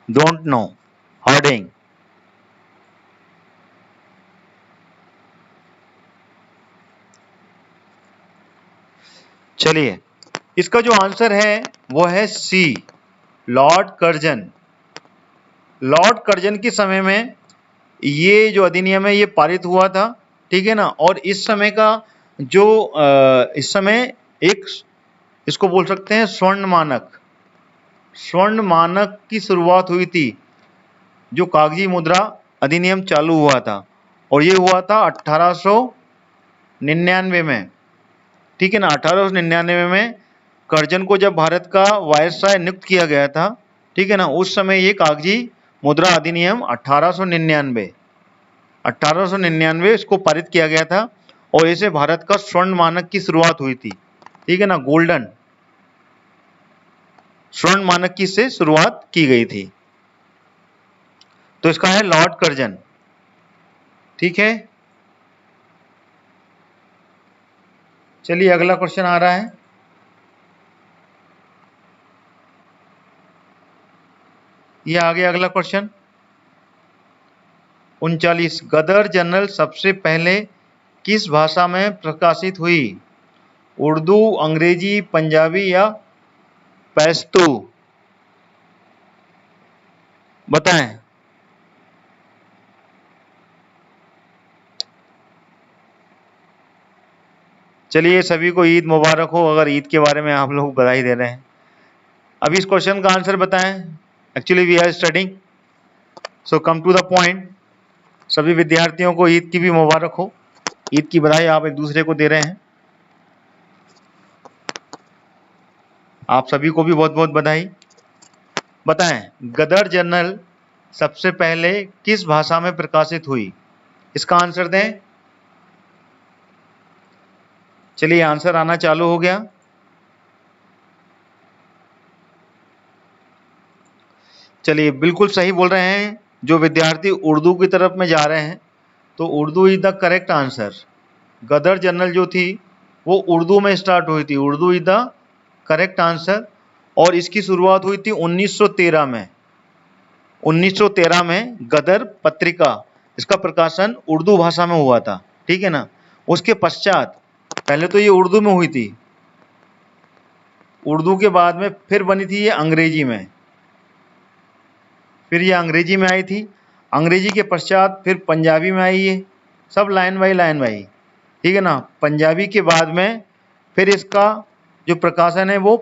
Don't know. हार्डिंग। चलिए, इसका जो आंसर है वो है सी, लॉर्ड कर्जन। लॉर्ड कर्जन के समय में ये जो अधिनियम है ये पारित हुआ था, ठीक है ना। और इस समय का जो इस समय एक इसको बोल सकते हैं स्वर्ण मानक की शुरुआत हुई थी, जो कागजी मुद्रा अधिनियम चालू हुआ था, और ये हुआ था 1899 में, ठीक है ना। 1899 में कर्जन को जब भारत का वायसराय नियुक्त किया गया था, ठीक है ना, उस समय ये कागजी मुद्रा अधिनियम 1899 इसको पारित किया गया था, और इसे भारत का स्वर्ण मानक की शुरुआत हुई थी, ठीक है ना। गोल्डन स्वर्ण मानक की से शुरुआत की गई थी। तो इसका है लॉर्ड कर्जन, ठीक है। चलिए अगला क्वेश्चन आ रहा है। ये आ गया अगला क्वेश्चन 39। गदर जनरल सबसे पहले किस भाषा में प्रकाशित हुई? उर्दू, अंग्रेजी, पंजाबी या पश्तो? बताएं। चलिए, सभी को ईद मुबारक हो, अगर ईद के बारे में आप लोग बधाई दे रहे हैं। अभी इस क्वेश्चन का आंसर बताएं। Actually we are studying, so come to the point. सभी विद्यार्थियों को ईद की भी मुबारक हो, ईद की बधाई आप एक दूसरे को दे रहे हैं। आप सभी को भी बहुत बहुत बधाई। बताएं, गदर जर्नल सबसे पहले किस भाषा में प्रकाशित हुई? इसका आंसर दें। चलिए, आंसर आना चालू हो गया। चलिए, बिल्कुल सही बोल रहे हैं जो विद्यार्थी उर्दू की तरफ में जा रहे हैं, तो Urdu is the correct answer. Ghadar journal जो थी वो उर्दू में स्टार्ट हुई थी, Urdu is the correct answer. और इसकी शुरुआत हुई थी 1913 में। 1913 में गदर पत्रिका, इसका प्रकाशन उर्दू भाषा में हुआ था, ठीक है ना। उसके पश्चात पहले तो ये उर्दू में हुई थी, उर्दू के बाद में फिर बनी थी ये अंग्रेजी में, फिर ये अंग्रेजी में आई थी। अंग्रेजी के पश्चात फिर पंजाबी में आई, ये सब लाइन बाई लाइन, ठीक है ना। पंजाबी के बाद में फिर इसका जो प्रकाशन है वो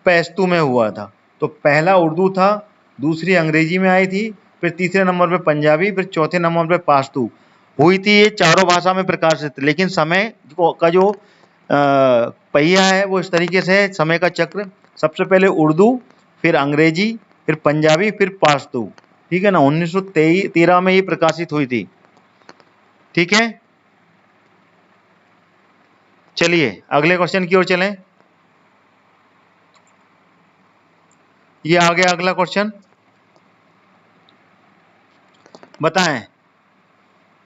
पश्तो में हुआ था। तो पहला उर्दू था, दूसरी अंग्रेजी में आई थी, फिर तीसरे नंबर पे पंजाबी, फिर चौथे नंबर पे पश्तो हुई थी। ये चारों भाषा में प्रकाशित, लेकिन समय का जो पहिया है वो इस तरीके से है, समय का चक्र। सबसे पहले उर्दू, फिर अंग्रेजी, फिर पंजाबी, फिर पश्तो, ठीक है ना। 1913 में ये प्रकाशित हुई थी, ठीक है। चलिए अगले क्वेश्चन की ओर चलें। ये आ गया अगला क्वेश्चन। बताएं,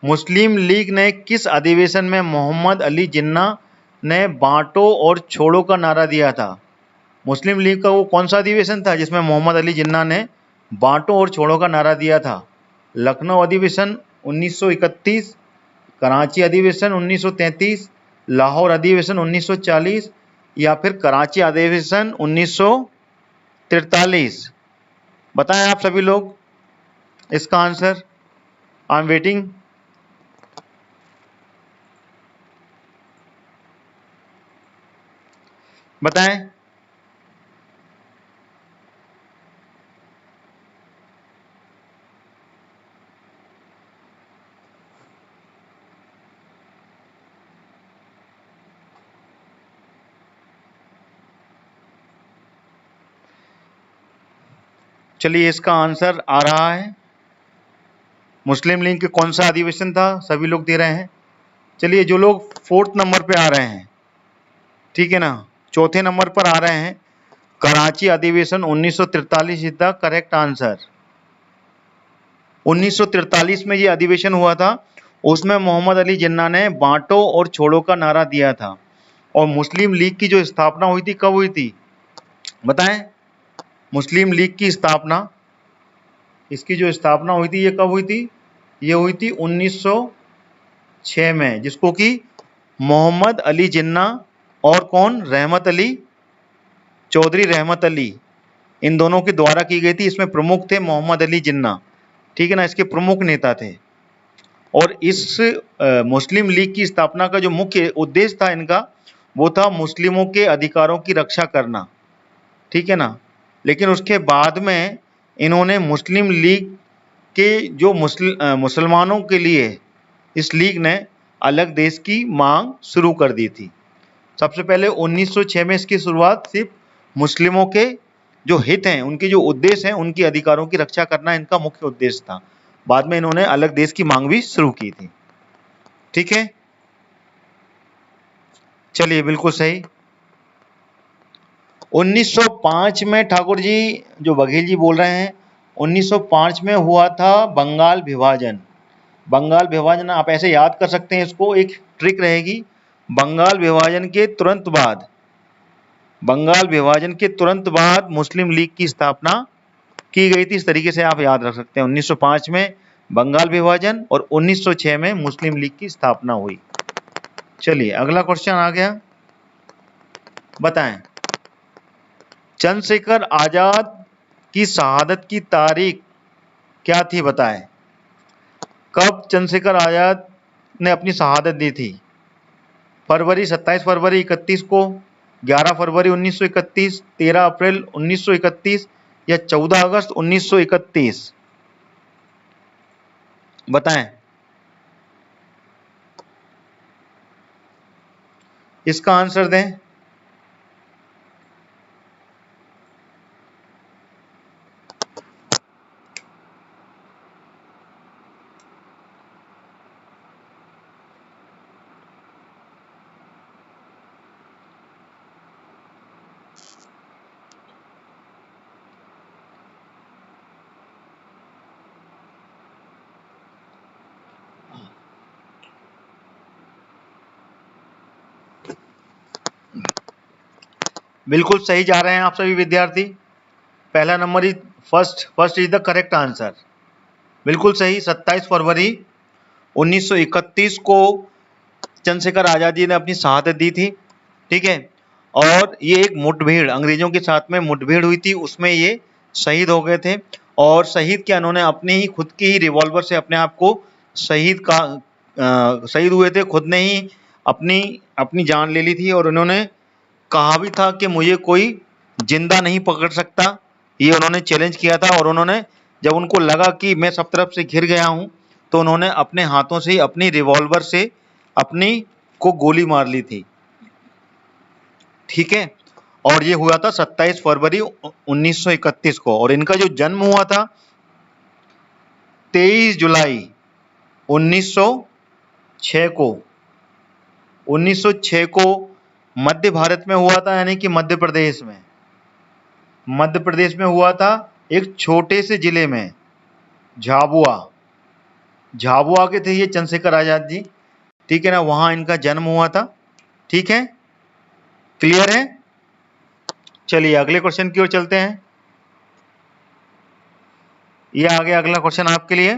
मुस्लिम लीग ने किस अधिवेशन में मोहम्मद अली जिन्ना ने बांटो और छोड़ो का नारा दिया था? मुस्लिम लीग का वो कौन सा अधिवेशन था जिसमें मोहम्मद अली जिन्ना ने बांटो और छोड़ो का नारा दिया था? लखनऊ अधिवेशन 1931, कराची अधिवेशन 1933, लाहौर अधिवेशन 1940 या फिर कराची अधिवेशन 1943? बताएं आप सभी लोग इसका आंसर। I am waiting. बताएं। चलिए इसका आंसर आ रहा है, मुस्लिम लीग के कौन सा अधिवेशन था, सभी लोग दे रहे हैं। चलिए जो लोग 4th नंबर पे आ रहे हैं, ठीक है ना, 4थे नंबर पर आ रहे हैं, कराची अधिवेशन 1943 इज द करेक्ट आंसर। 1943 में ये अधिवेशन हुआ था, उसमें मोहम्मद अली जिन्ना ने बांटो और छोड़ो का नारा दिया था। और मुस्लिम लीग की जो स्थापना हुई थी कब हुई थी, बताएं। मुस्लिम लीग की स्थापना, इसकी जो स्थापना हुई थी ये कब हुई थी, ये हुई थी 1906 में, जिसको कि मोहम्मद अली जिन्ना और कौन, रहमत अली, चौधरी रहमत अली, इन दोनों के द्वारा की गई थी। इसमें प्रमुख थे मोहम्मद अली जिन्ना, ठीक है ना, इसके प्रमुख नेता थे। और इस मुस्लिम लीग की स्थापना का जो मुख्य उद्देश्य था इनका, वो था मुस्लिमों के अधिकारों की रक्षा करना, ठीक है ना। लेकिन उसके बाद में इन्होंने मुस्लिम लीग के जो मुसलमानों के लिए इस लीग ने अलग देश की मांग शुरू कर दी थी। सबसे पहले 1906 में इसकी शुरुआत सिर्फ मुस्लिमों के जो हित हैं, उनके जो उद्देश्य हैं, उनके अधिकारों की रक्षा करना इनका मुख्य उद्देश्य था। बाद में इन्होंने अलग देश की मांग भी शुरू की थी, ठीक है। चलिए बिल्कुल सही। 1905 में ठाकुर जी, जो बघेल जी बोल रहे हैं, 1905 में हुआ था बंगाल विभाजन। बंगाल विभाजन आप ऐसे याद कर सकते हैं, इसको एक ट्रिक रहेगी। बंगाल विभाजन के तुरंत बाद, बंगाल विभाजन के तुरंत बाद मुस्लिम लीग की स्थापना की गई थी। इस तरीके से आप याद रख सकते हैं, 1905 में बंगाल विभाजन और 1906 में मुस्लिम लीग की स्थापना हुई। चलिए अगला क्वेश्चन आ गया, बताएं। चंद्रशेखर आजाद की शहादत की तारीख क्या थी, बताएं। कब चंद्रशेखर आजाद ने अपनी शहादत दी थी? फरवरी, 27 फरवरी 31 को, 11 फरवरी 1931, 13 अप्रैल 1931 या 14 अगस्त 1931, बताएं। इसका आंसर दें। बिल्कुल सही जा रहे हैं आप सभी विद्यार्थी। पहला number is first is the correct answer, बिल्कुल सही। 27 फरवरी 1931 को चंद्रशेखर आजाद जी ने अपनी शहादत दी थी, ठीक है। और ये एक मुठभेड़, अंग्रेजों के साथ में मुठभेड़ हुई थी, उसमें ये शहीद हो गए थे। और शहीद क्या, उन्होंने अपने ही खुद के ही रिवॉल्वर से अपने आप को शहीद हुए थे, खुद ने ही अपनी जान ले ली थी। और उन्होंने कहा भी था कि मुझे कोई जिंदा नहीं पकड़ सकता, ये उन्होंने चैलेंज किया था। और उन्होंने, जब उनको लगा कि मैं सब तरफ से घिर गया हूं, तो उन्होंने अपने हाथों से ही अपनी रिवॉल्वर से अपनी को गोली मार ली थी, ठीक है। और ये हुआ था 27 फरवरी 1931 को। और इनका जो जन्म हुआ था 23 जुलाई 1906 को, 1906 को मध्य भारत में हुआ था, यानी कि मध्य प्रदेश में, मध्य प्रदेश में हुआ था, एक छोटे से जिले में, झाबुआ, झाबुआ के थे ये चंद्रशेखर आजाद जी, ठीक है ना, वहां इनका जन्म हुआ था, ठीक है। क्लियर है। चलिए अगले क्वेश्चन की ओर चलते हैं। ये आ गया अगला क्वेश्चन आपके लिए।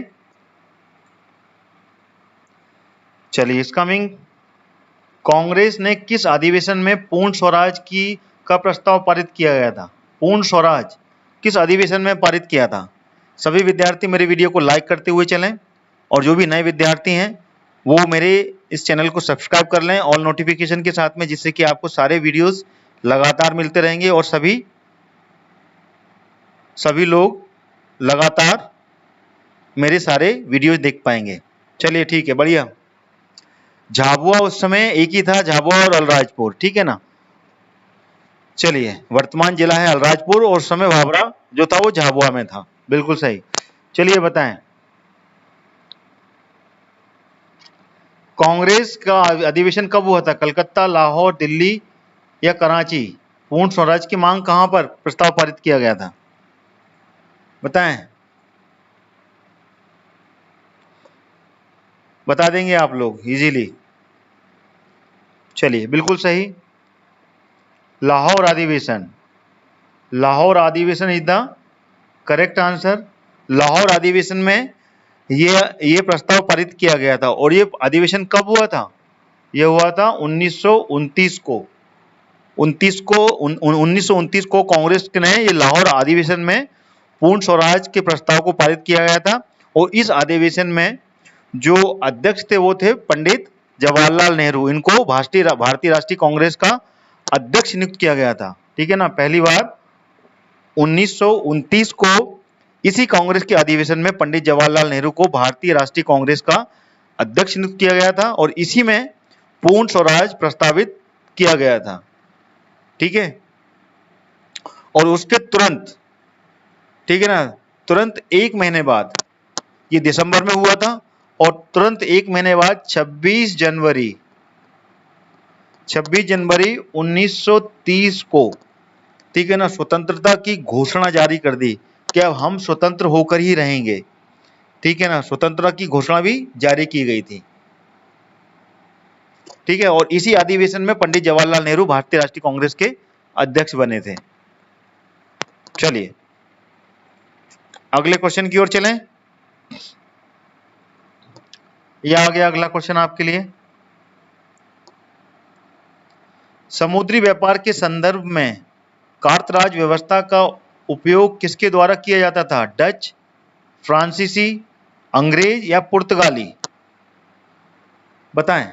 चलिए इस कमिंग, कांग्रेस ने किस अधिवेशन में पूर्ण स्वराज का प्रस्ताव पारित किया गया था? पूर्ण स्वराज किस अधिवेशन में पारित किया था? सभी विद्यार्थी मेरे वीडियो को लाइक करते हुए चलें, और जो भी नए विद्यार्थी हैं वो मेरे इस चैनल को सब्सक्राइब कर लें ऑल नोटिफिकेशन के साथ में, जिससे कि आपको सारे वीडियोस लगातार मिलते रहेंगे और सभी लोग लगातार मेरे सारे वीडियो देख पाएंगे। चलिए ठीक है, बढ़िया। झाबुआ उस समय एक ही था, झाबुआ और अलीराजपुर, ठीक है ना। चलिए, वर्तमान जिला है अलीराजपुर और उस समय भाभरा जो था वो झाबुआ में था, बिल्कुल सही। चलिए बताएं, कांग्रेस का अधिवेशन कब हुआ था? कलकत्ता, लाहौर, दिल्ली या कराची? पूर्ण स्वराज की मांग कहां पर प्रस्ताव पारित किया गया था? बताएं, बता देंगे आप लोग इजीली। चलिए, बिल्कुल सही, लाहौर अधिवेशन। लाहौर अधिवेशन is the correct answer. Lahore अधिवेशन में ये प्रस्ताव पारित किया गया था। और ये अधिवेशन कब हुआ था? ये हुआ था 1929 को। 1929 को कांग्रेस ने ये लाहौर अधिवेशन में पूर्ण स्वराज के प्रस्ताव को पारित किया गया था। और इस अधिवेशन में जो अध्यक्ष थे वो थे पंडित जवाहरलाल नेहरू। इनको भारतीय राष्ट्रीय कांग्रेस का अध्यक्ष नियुक्त किया गया था, ठीक है ना। पहली बार 1929 को इसी कांग्रेस के अधिवेशन में पंडित जवाहरलाल नेहरू को भारतीय राष्ट्रीय कांग्रेस का अध्यक्ष नियुक्त किया गया था और इसी में पूर्ण स्वराज प्रस्तावित किया गया था, ठीक है। और उसके तुरंत, ठीक है ना, तुरंत एक महीने बाद, ये दिसंबर में हुआ था और तुरंत एक महीने बाद 26 जनवरी 1930 को, ठीक है ना, स्वतंत्रता की घोषणा जारी कर दी कि अब हम स्वतंत्र होकर ही रहेंगे, ठीक है ना। स्वतंत्रता की घोषणा भी जारी की गई थी, ठीक है। और इसी अधिवेशन में पंडित जवाहरलाल नेहरू भारतीय राष्ट्रीय कांग्रेस के अध्यक्ष बने थे। चलिए अगले क्वेश्चन की ओर चलें। यह आ गया अगला क्वेश्चन आपके लिए। समुद्री व्यापार के संदर्भ में कार्तराज व्यवस्था का उपयोग किसके द्वारा किया जाता था? डच, फ्रांसीसी, अंग्रेज या पुर्तगाली? बताएं।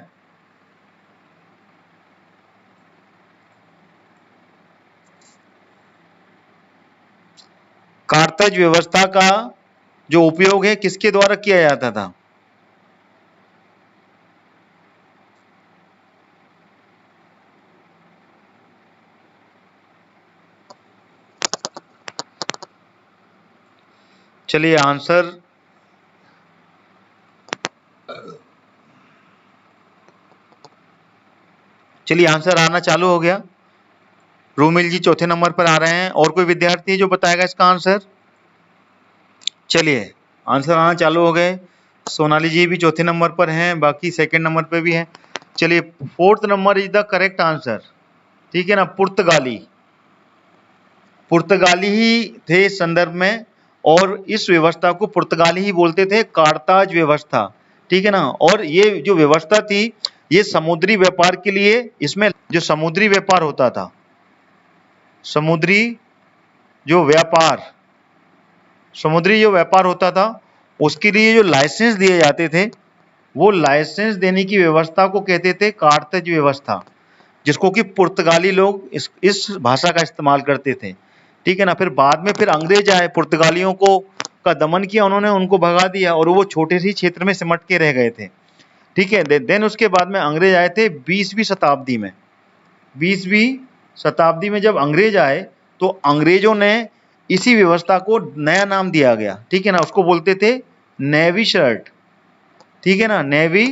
कार्तज व्यवस्था का जो उपयोग है किसके द्वारा किया जाता था? चलिए आंसर आना चालू हो गया। रूमिल जी चौथे नंबर पर आ रहे हैं। और कोई विद्यार्थी जो बताएगा इसका आंसर? चलिए आंसर आना चालू हो गए। सोनाली जी भी चौथे नंबर पर हैं, बाकी सेकंड नंबर पर भी हैं। चलिए fourth number is the correct answer, ठीक है ना। पुर्तगाली ही थे इस संदर्भ में और इस व्यवस्था को पुर्तगाली ही बोलते थे, कार्ताज व्यवस्था, ठीक है ना। और ये जो व्यवस्था थी ये समुद्री व्यापार के लिए, इसमें जो समुद्री व्यापार होता था, समुद्री जो व्यापार होता था उसके लिए जो लाइसेंस दिए जाते थे वो लाइसेंस देने की व्यवस्था को कहते थे कार्तज व्यवस्था, जिसको कि पुर्तगाली लोग इस भाषा का इस्तेमाल करते थे, ठीक है ना। फिर बाद में फिर अंग्रेज आए, पुर्तगालियों को का दमन किया, उन्होंने उनको भगा दिया और वो छोटे से क्षेत्र में सिमट के रह गए थे, ठीक है। देन उसके बाद में अंग्रेज आए थे 20वीं शताब्दी में। 20वीं शताब्दी में जब अंग्रेज आए तो अंग्रेजों ने इसी व्यवस्था को नया नाम दिया गया, ठीक है ना। उसको बोलते थे नेवी शर्ट, ठीक है ना, नेवी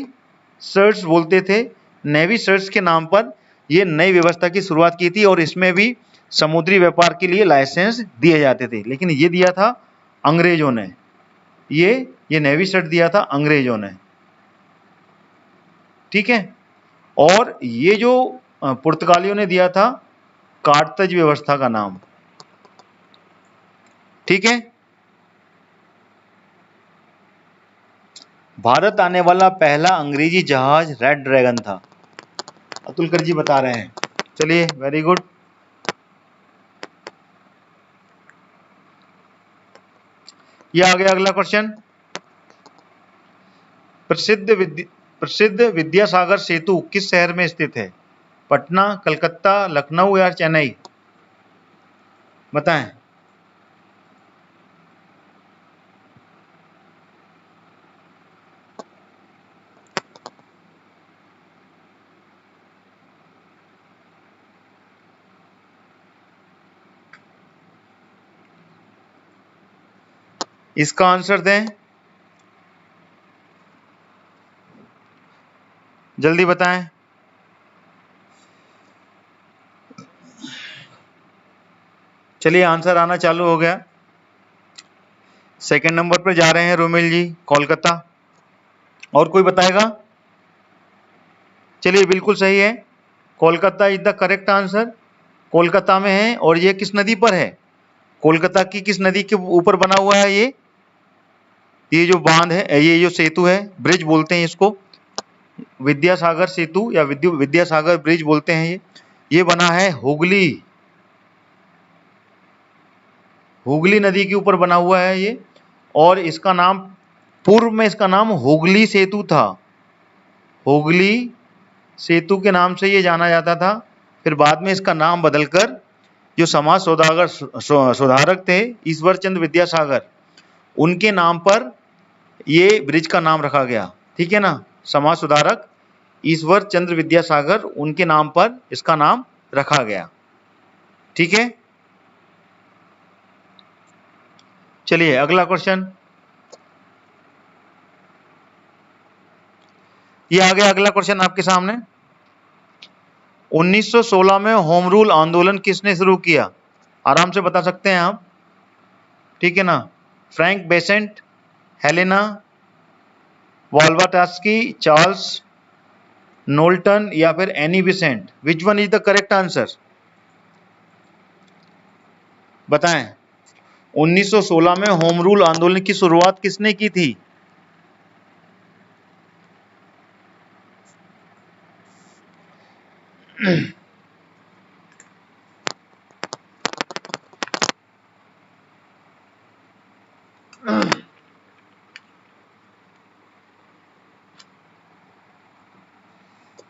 शर्ट्स बोलते थे। नेवी शर्ट्स के नाम पर ये नई व्यवस्था की शुरुआत की थी और इसमें भी समुद्री व्यापार के लिए लाइसेंस दिए जाते थे, लेकिन ये दिया था अंग्रेजों ने। ये नेवी शर्ट दिया था अंग्रेजों ने, ठीक है। और ये जो पुर्तगालियों ने दिया था कार्तज व्यवस्था का नाम, ठीक है। भारत आने वाला पहला अंग्रेजी जहाज रेड ड्रैगन था, अतुलकर जी बता रहे हैं। चलिए वेरी गुड। ये आ गया अगला क्वेश्चन। प्रसिद्ध विद्यासागर सेतु किस शहर में स्थित है? पटना, कलकत्ता, लखनऊ या चेन्नई? बताएं। इसका आंसर दें, जल्दी बताएं। चलिए आंसर आना चालू हो गया। सेकंड नंबर पर जा रहे हैं रोमिल जी, कोलकाता। और कोई बताएगा? चलिए बिल्कुल सही है, Kolkata is the correct answer. Kolkata में है। और ये किस नदी पर है? कोलकाता की किस नदी के ऊपर बना हुआ है ये जो बांध है, ये जो सेतु है, ब्रिज बोलते हैं इसको, विद्यासागर सेतु या विद्यासागर ब्रिज बोलते हैं। ये बना है हुगली नदी के ऊपर बना हुआ है ये। और इसका नाम, पूर्व में इसका नाम हुगली सेतु था। हुगली सेतु के नाम से ये जाना जाता था। फिर बाद में इसका नाम बदलकर जो समाज सुधारक थे ईश्वर चंद्र विद्यासागर, उनके नाम पर ये ब्रिज का नाम रखा गया। ठीक है ना, समाज सुधारक ईश्वर चंद्र विद्यासागर, उनके नाम पर इसका नाम रखा गया। ठीक है, चलिए अगला क्वेश्चन। ये आ गया अगला क्वेश्चन आपके सामने। 1916 में होम रूल आंदोलन किसने शुरू किया? आराम से बता सकते हैं आप। ठीक है ना, Frank Besant, Helena Blavatsky, Charles Knowlton या फिर Annie Besant? Which one is the correct answer? बताएं। 1916 में होम रूल आंदोलन की शुरुआत किसने की थी?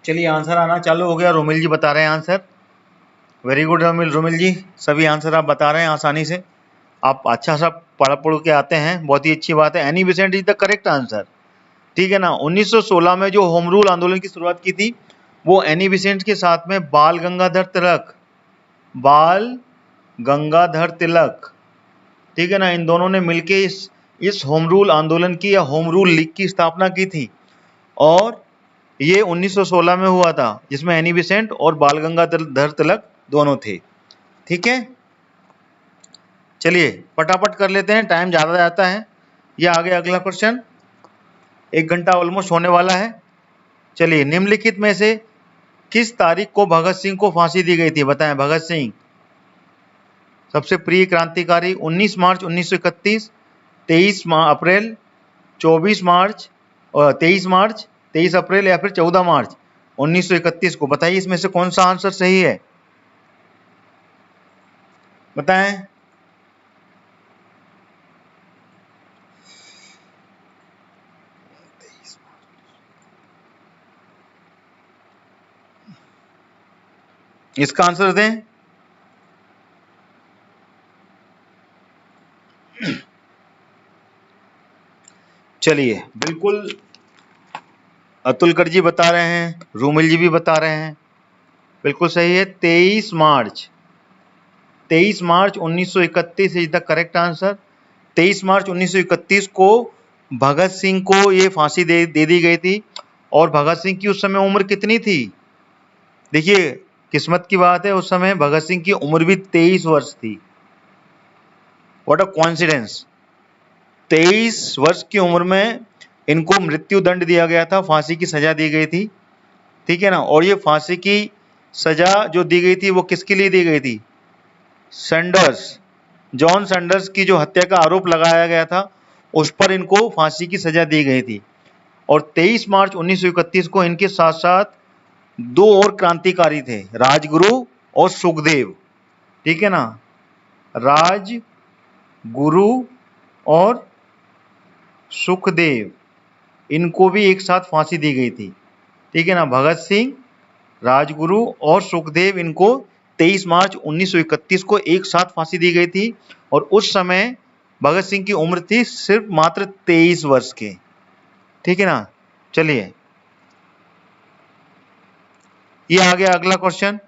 चलिए आंसर आना चालू हो गया। रोमिल जी बता रहे हैं आंसर। वेरी गुड रोमिल जी, सभी आंसर आप बता रहे हैं आसानी से। आप अच्छा सा पढ़ के आते हैं, बहुत ही अच्छी बात है। Annie Besant is the correct answer. ठीक है ना, 1916 में जो होम रूल आंदोलन की शुरुआत की थी वो एनी बेसेंट के साथ में बाल गंगाधर तिलक, ठीक है ना, इन दोनों ने मिलके इस होम रूल आंदोलन की या होम रूल लीग की स्थापना की थी। और ये 1916 में हुआ था, जिसमें एनी बेसेंट और बाल गंगाधर तिलक दोनों थे। ठीक है, चलिए फटाफट कर लेते हैं, टाइम ज़्यादा जाता है। ये आ गया अगला क्वेश्चन। 1 घंटा ऑलमोस्ट होने वाला है। चलिए, निम्नलिखित में से किस तारीख को भगत सिंह को फांसी दी गई थी? बताएं। भगत सिंह सबसे प्रिय क्रांतिकारी, 19 मार्च 1931, 23 अप्रैल, 24 मार्च, 23 अप्रैल या फिर 14 मार्च 1931 को? बताइए इसमें से कौन सा आंसर सही है? बताएं। इसका आंसर दें। चलिए, बिल्कुल अतुलकर जी बता रहे हैं, रूमिल जी भी बता रहे हैं, बिल्कुल सही है। 23 मार्च 1931 इज द करेक्ट आंसर। 23 मार्च 1931 को भगत सिंह को ये फांसी दे दी गई थी। और भगत सिंह की उस समय उम्र कितनी थी? देखिए, किस्मत की बात है, उस समय भगत सिंह की उम्र भी 23 वर्ष थी। What a coincidence. 23 वर्ष की उम्र में इनको मृत्यु दंड दिया गया था, फांसी की सजा दी गई थी। ठीक है ना, और ये फांसी की सजा जो दी गई थी वो किसके लिए दी गई थी? जॉन सैंडर्स की जो हत्या का आरोप लगाया गया था उस पर इनको फांसी की सजा दी गई थी। और 23 मार्च 1931 को इनके साथ साथ 2 और क्रांतिकारी थे, राजगुरु और सुखदेव। ठीक है ना, राजगुरु और सुखदेव, इनको भी एक साथ फांसी दी गई थी। ठीक है ना, भगत सिंह राजगुरु और सुखदेव, इनको 23 मार्च 1931 को एक साथ फांसी दी गई थी और उस समय भगत सिंह की उम्र थी सिर्फ मात्र 23 वर्ष की। ठीक है ना। चलिए ये आ गया अगला क्वेश्चन।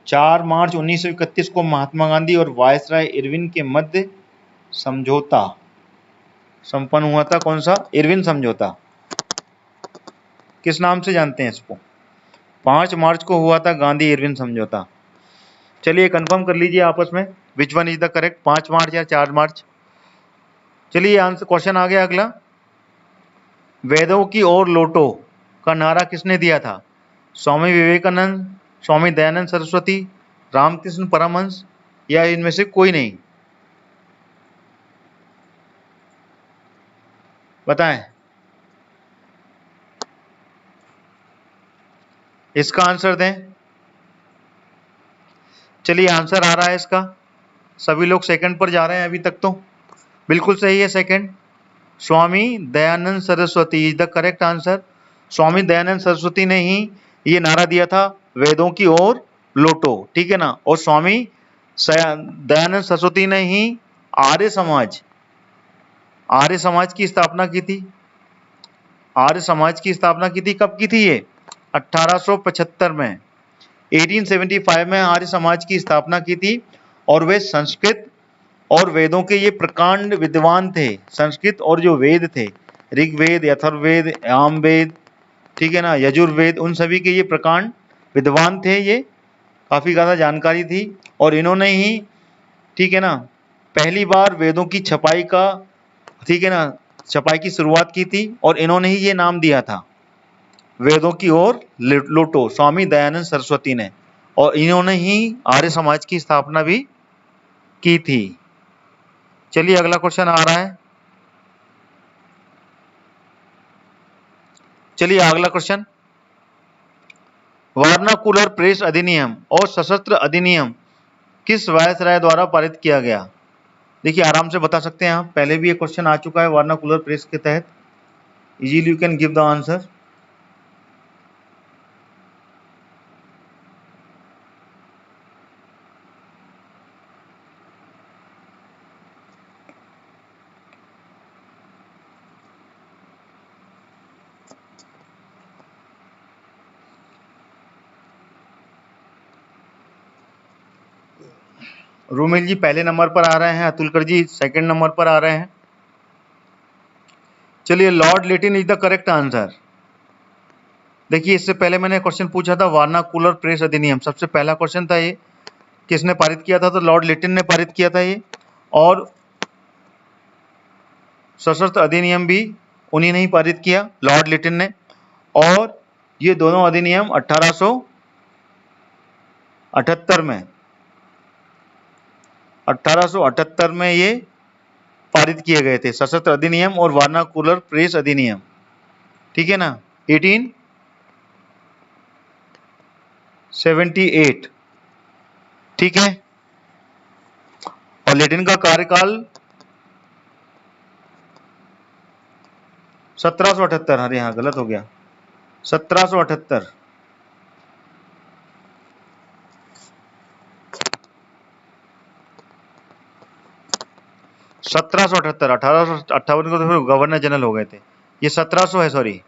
चार मार्च 1931 को महात्मा गांधी और वायसराय इरविन के मध्य समझौता संपन्न हुआ था। कौन सा? इरविन समझौता। किस नाम से जानते हैं इसको? 5 मार्च को हुआ था गांधी इरविन समझौता। चलिए कंफर्म कर लीजिए आपस में, विच वन इज द करेक्ट, 5 मार्च या 4 मार्च। चलिए आंसर क्वेश्चन आ गया अगला। वेदों की ओर लौटो का नारा किसने दिया था? स्वामी विवेकानंद, स्वामी दयानंद सरस्वती, रामकृष्ण परमहंस या इनमें से कोई नहीं? बताएं। इसका आंसर दें। चलिए आंसर आ रहा है इसका, सभी लोग सेकंड पर जा रहे हैं अभी तक तो। बिल्कुल सही है second, Swami Dayanand Saraswati is the correct answer. Swami Dayanand Saraswati ने ही ये नारा दिया था, वेदों की ओर लौटो। ठीक है ना। और स्वामी दयानंद सरस्वती ने ही आर्य समाज की स्थापना की थी। आर्य समाज की स्थापना की थी। कब की थी ये? 1875 में, 1875 में आर्य समाज की स्थापना की थी। और वे संस्कृत और वेदों के ये प्रकांड विद्वान थे। संस्कृत और जो वेद थे, ऋग्वेद, अथर्ववेद, यामवेद, ठीक है ना, यजुर्वेद, उन सभी के ये प्रकांड विद्वान थे। ये काफी ज्यादा जानकारी थी। और इन्होंने ही, ठीक है ना, पहली बार वेदों की छपाई का, ठीक है ना, छपाई की शुरुआत की थी। और इन्होंने ही ये नाम दिया था, वेदों की ओर लौटो, स्वामी दयानंद सरस्वती ने। और इन्होंने ही आर्य समाज की स्थापना भी की थी। चलिए अगला क्वेश्चन आ रहा है। चलिए अगला क्वेश्चन, वर्नाकुलर प्रेस अधिनियम और सशस्त्र अधिनियम किस वायसराय द्वारा पारित किया गया? देखिए आराम से बता सकते हैं आप, पहले भी ये क्वेश्चन आ चुका है वर्नाकुलर प्रेस के तहत। Easily you can give the answer. Rumil ji पहले नंबर पर आ रहे हैं, अतुलकर जी सेकंड नंबर पर आ रहे हैं। चलिए Lord Latin is the correct answer. देखिए इससे पहले मैंने क्वेश्चन पूछा था वर्नाकुलर प्रेस अधिनियम, सबसे पहला क्वेश्चन था ये, किसने पारित किया था? तो लॉर्ड लिटिन ने पारित किया था ये। और सशस्त्र अधिनियम भी उन्हीं ने ही पारित किया, लॉर्ड लिटिन ने। और ये दोनों अधिनियम 1878 में ये पारित किए गए थे, सशस्त्र अधिनियम और वर्नाकुलर प्रेस अधिनियम। ठीक है ना, 1878। ठीक है। और लिटिन का कार्यकाल 1778। अरे हाँ गलत हो गया, 1778। 1778, 1858 को तो फिर गवर्नर जनरल हो गए थे। ये 1700 है, सॉरी,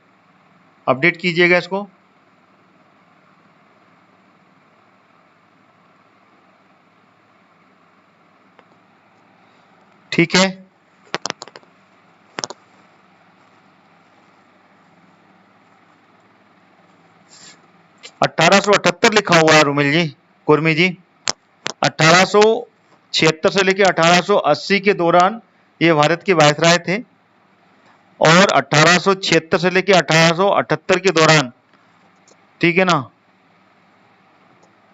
अपडेट कीजिएगा इसको। ठीक है। 1878 लिखा हुआ है रुमिल जी, कुर्मी जी। 1876 से लेकर 1880 के दौरान ये भारत के वायसराय थे। और 1876 से लेकर 1878 के दौरान, ठीक है ना,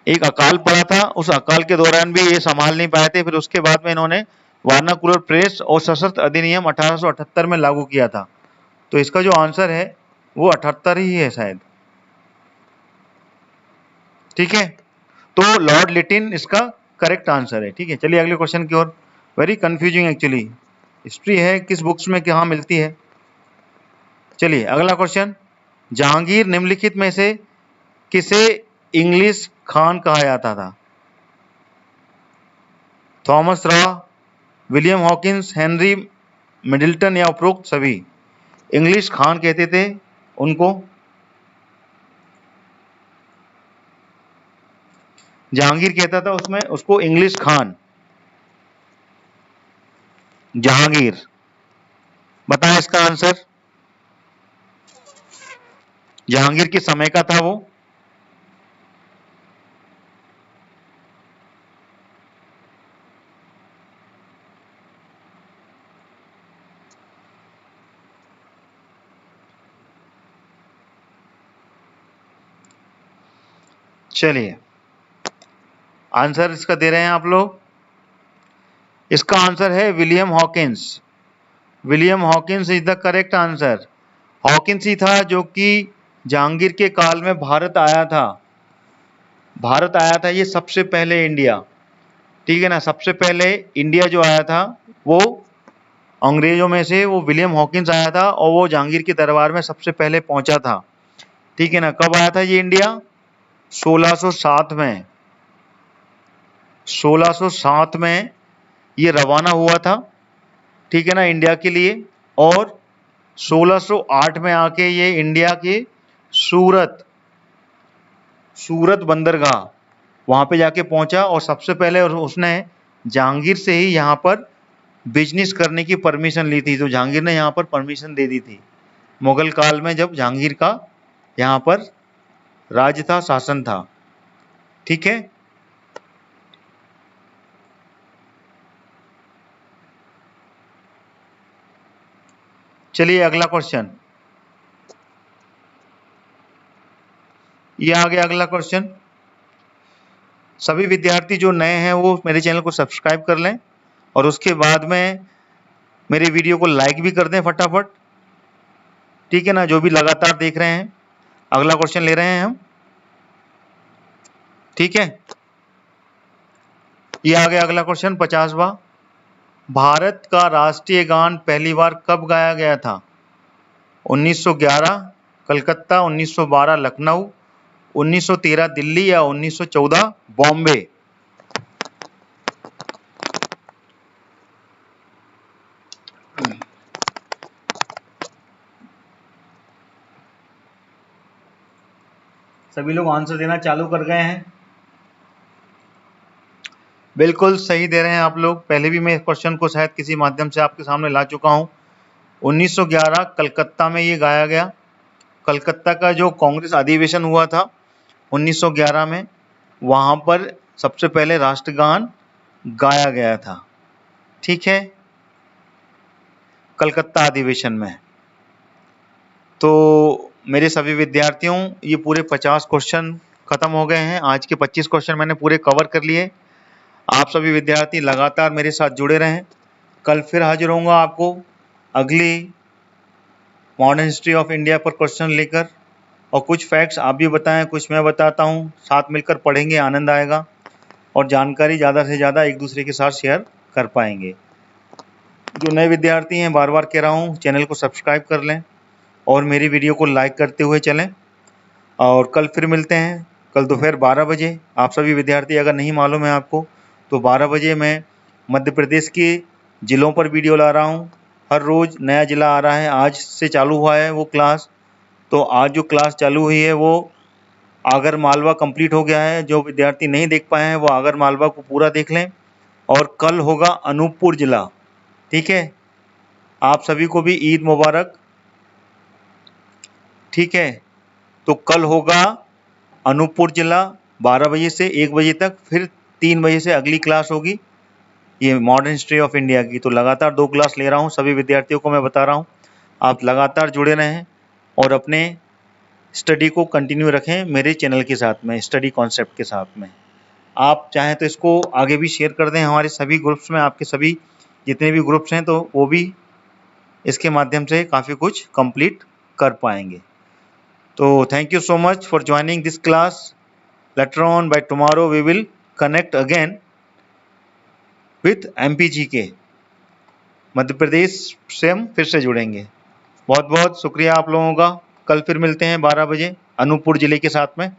एक अकाल पड़ा था, उस अकाल के दौरान भी ये संभाल नहीं पाए थे। फिर उसके बाद में इन्होंने वर्नाकुलर प्रेस और सशस्त्र अधिनियम 1878 में लागू किया था। तो इसका जो आंसर है वो 78 ही है शायद। ठीक है। तो लॉर्ड लिटिन इसका करेक्ट आंसर है। ठीक है, चलिए अगले क्वेश्चन की ओर। वेरी कंफ्यूजिंग एक्चुअली, हिस्ट्री है किस बुक्स में कहाँ मिलती है। चलिए अगला क्वेश्चन, जहांगीर निम्नलिखित में से किसे इंग्लिश खान कहा जाता था? Thomas raw, William Hawkins, Henry Middleton या उपरोक्त सभी? इंग्लिश खान कहते थे उनको। जहांगीर कहता था उसमें उसको इंग्लिश खान। जहांगीर, बताएं इसका आंसर। जहांगीर किस समय का था वो? चलिए आंसर इसका दे रहे हैं आप लोग। इसका आंसर है William Hawkins. William Hawkins is the correct answer. Hawkins ही था जो कि जहांगीर के काल में भारत आया था। भारत आया था ये सबसे पहले इंडिया, ठीक है ना। सबसे पहले इंडिया जो आया था वो अंग्रेजों में से वो विलियम हॉकिंस आया था और वो जहांगीर के दरबार में सबसे पहले पहुंचा था, ठीक है ना। कब आया था ये इंडिया? 1607 में। 1607 में ये रवाना हुआ था, ठीक है ना, इंडिया के लिए। और 1608 में आके ये इंडिया के सूरत बंदरगाह वहां पे जाके पहुंचा और सबसे पहले उसने जहांगीर से ही यहाँ पर बिजनेस करने की परमिशन ली थी। तो जहांगीर ने यहाँ पर परमिशन दे दी थी मुगल काल में, जब जहांगीर का यहाँ पर राज था, शासन था, ठीक है। चलिए अगला क्वेश्चन, ये आ गया अगला क्वेश्चन। सभी विद्यार्थी जो नए हैं वो मेरे चैनल को सब्सक्राइब कर लें और उसके बाद में मेरे वीडियो को लाइक भी कर दें फटाफट, ठीक है ना, जो भी लगातार देख रहे हैं। अगला क्वेश्चन ले रहे हैं हम, ठीक है। ये आ गया अगला क्वेश्चन 50वां। भारत का राष्ट्रीय गान पहली बार कब गाया गया था? 1911 कलकत्ता, 1912 लखनऊ, 1913 दिल्ली या 1914 बॉम्बे? सभी लोग आंसर देना चालू कर गए हैं। बिल्कुल सही दे रहे हैं आप लोग। पहले भी मैं इस क्वेश्चन को शायद किसी माध्यम से आपके सामने ला चुका हूं। 1911 कलकत्ता में ये गाया गया। कलकत्ता का जो कांग्रेस अधिवेशन हुआ था 1911 में, वहां पर सबसे पहले राष्ट्रगान गाया गया था, ठीक है, कलकत्ता अधिवेशन में। तो मेरे सभी विद्यार्थियों, ये पूरे 50 क्वेश्चन खत्म हो गए हैं। आज के 25 क्वेश्चन मैंने पूरे कवर कर लिए। आप सभी विद्यार्थी लगातार मेरे साथ जुड़े रहें। कल फिर हाजिर होऊंगा आपको अगली मॉडर्न हिस्ट्री ऑफ इंडिया पर क्वेश्चन लेकर, और कुछ फैक्ट्स आप भी बताएं, कुछ मैं बताता हूं, साथ मिलकर पढ़ेंगे, आनंद आएगा और जानकारी ज़्यादा से ज़्यादा एक दूसरे के साथ शेयर कर पाएंगे। जो नए विद्यार्थी हैं, बार बार कह रहा हूँ, चैनल को सब्सक्राइब कर लें और मेरी वीडियो को लाइक करते हुए चलें। और कल फिर मिलते हैं, कल दोपहर 12 बजे। आप सभी विद्यार्थी, अगर नहीं मालूम है आपको, तो 12 बजे मैं मध्य प्रदेश के ज़िलों पर वीडियो ला रहा हूँ। हर रोज़ नया ज़िला आ रहा है। आज से चालू हुआ है वो क्लास। तो आज जो क्लास चालू हुई है वो आगर मालवा कंप्लीट हो गया है। जो विद्यार्थी नहीं देख पाए हैं वो आगर मालवा को पूरा देख लें। और कल होगा अनूपपुर ज़िला, ठीक है। आप सभी को भी ईद मुबारक, ठीक है। तो कल होगा अनूपपुर ज़िला 12 बजे से 1 बजे तक, फिर 3 बजे से अगली क्लास होगी ये मॉडर्न हिस्ट्री ऑफ इंडिया की। तो लगातार 2 क्लास ले रहा हूँ, सभी विद्यार्थियों को मैं बता रहा हूँ। आप लगातार जुड़े रहें और अपने स्टडी को कंटिन्यू रखें मेरे चैनल के साथ में, स्टडी कॉन्सेप्ट के साथ में। आप चाहें तो इसको आगे भी शेयर कर दें हमारे सभी ग्रुप्स में। आपके सभी जितने भी ग्रुप्स हैं तो वो भी इसके माध्यम से काफ़ी कुछ कंप्लीट कर पाएंगे। तो thank you so much for joining this class. Later on by tomorrow we will connect again with MPG के मध्य प्रदेश से हम फिर से जुड़ेंगे। बहुत बहुत शुक्रिया आप लोगों का। कल फिर मिलते हैं 12 बजे अनूपपुर जिले के साथ में।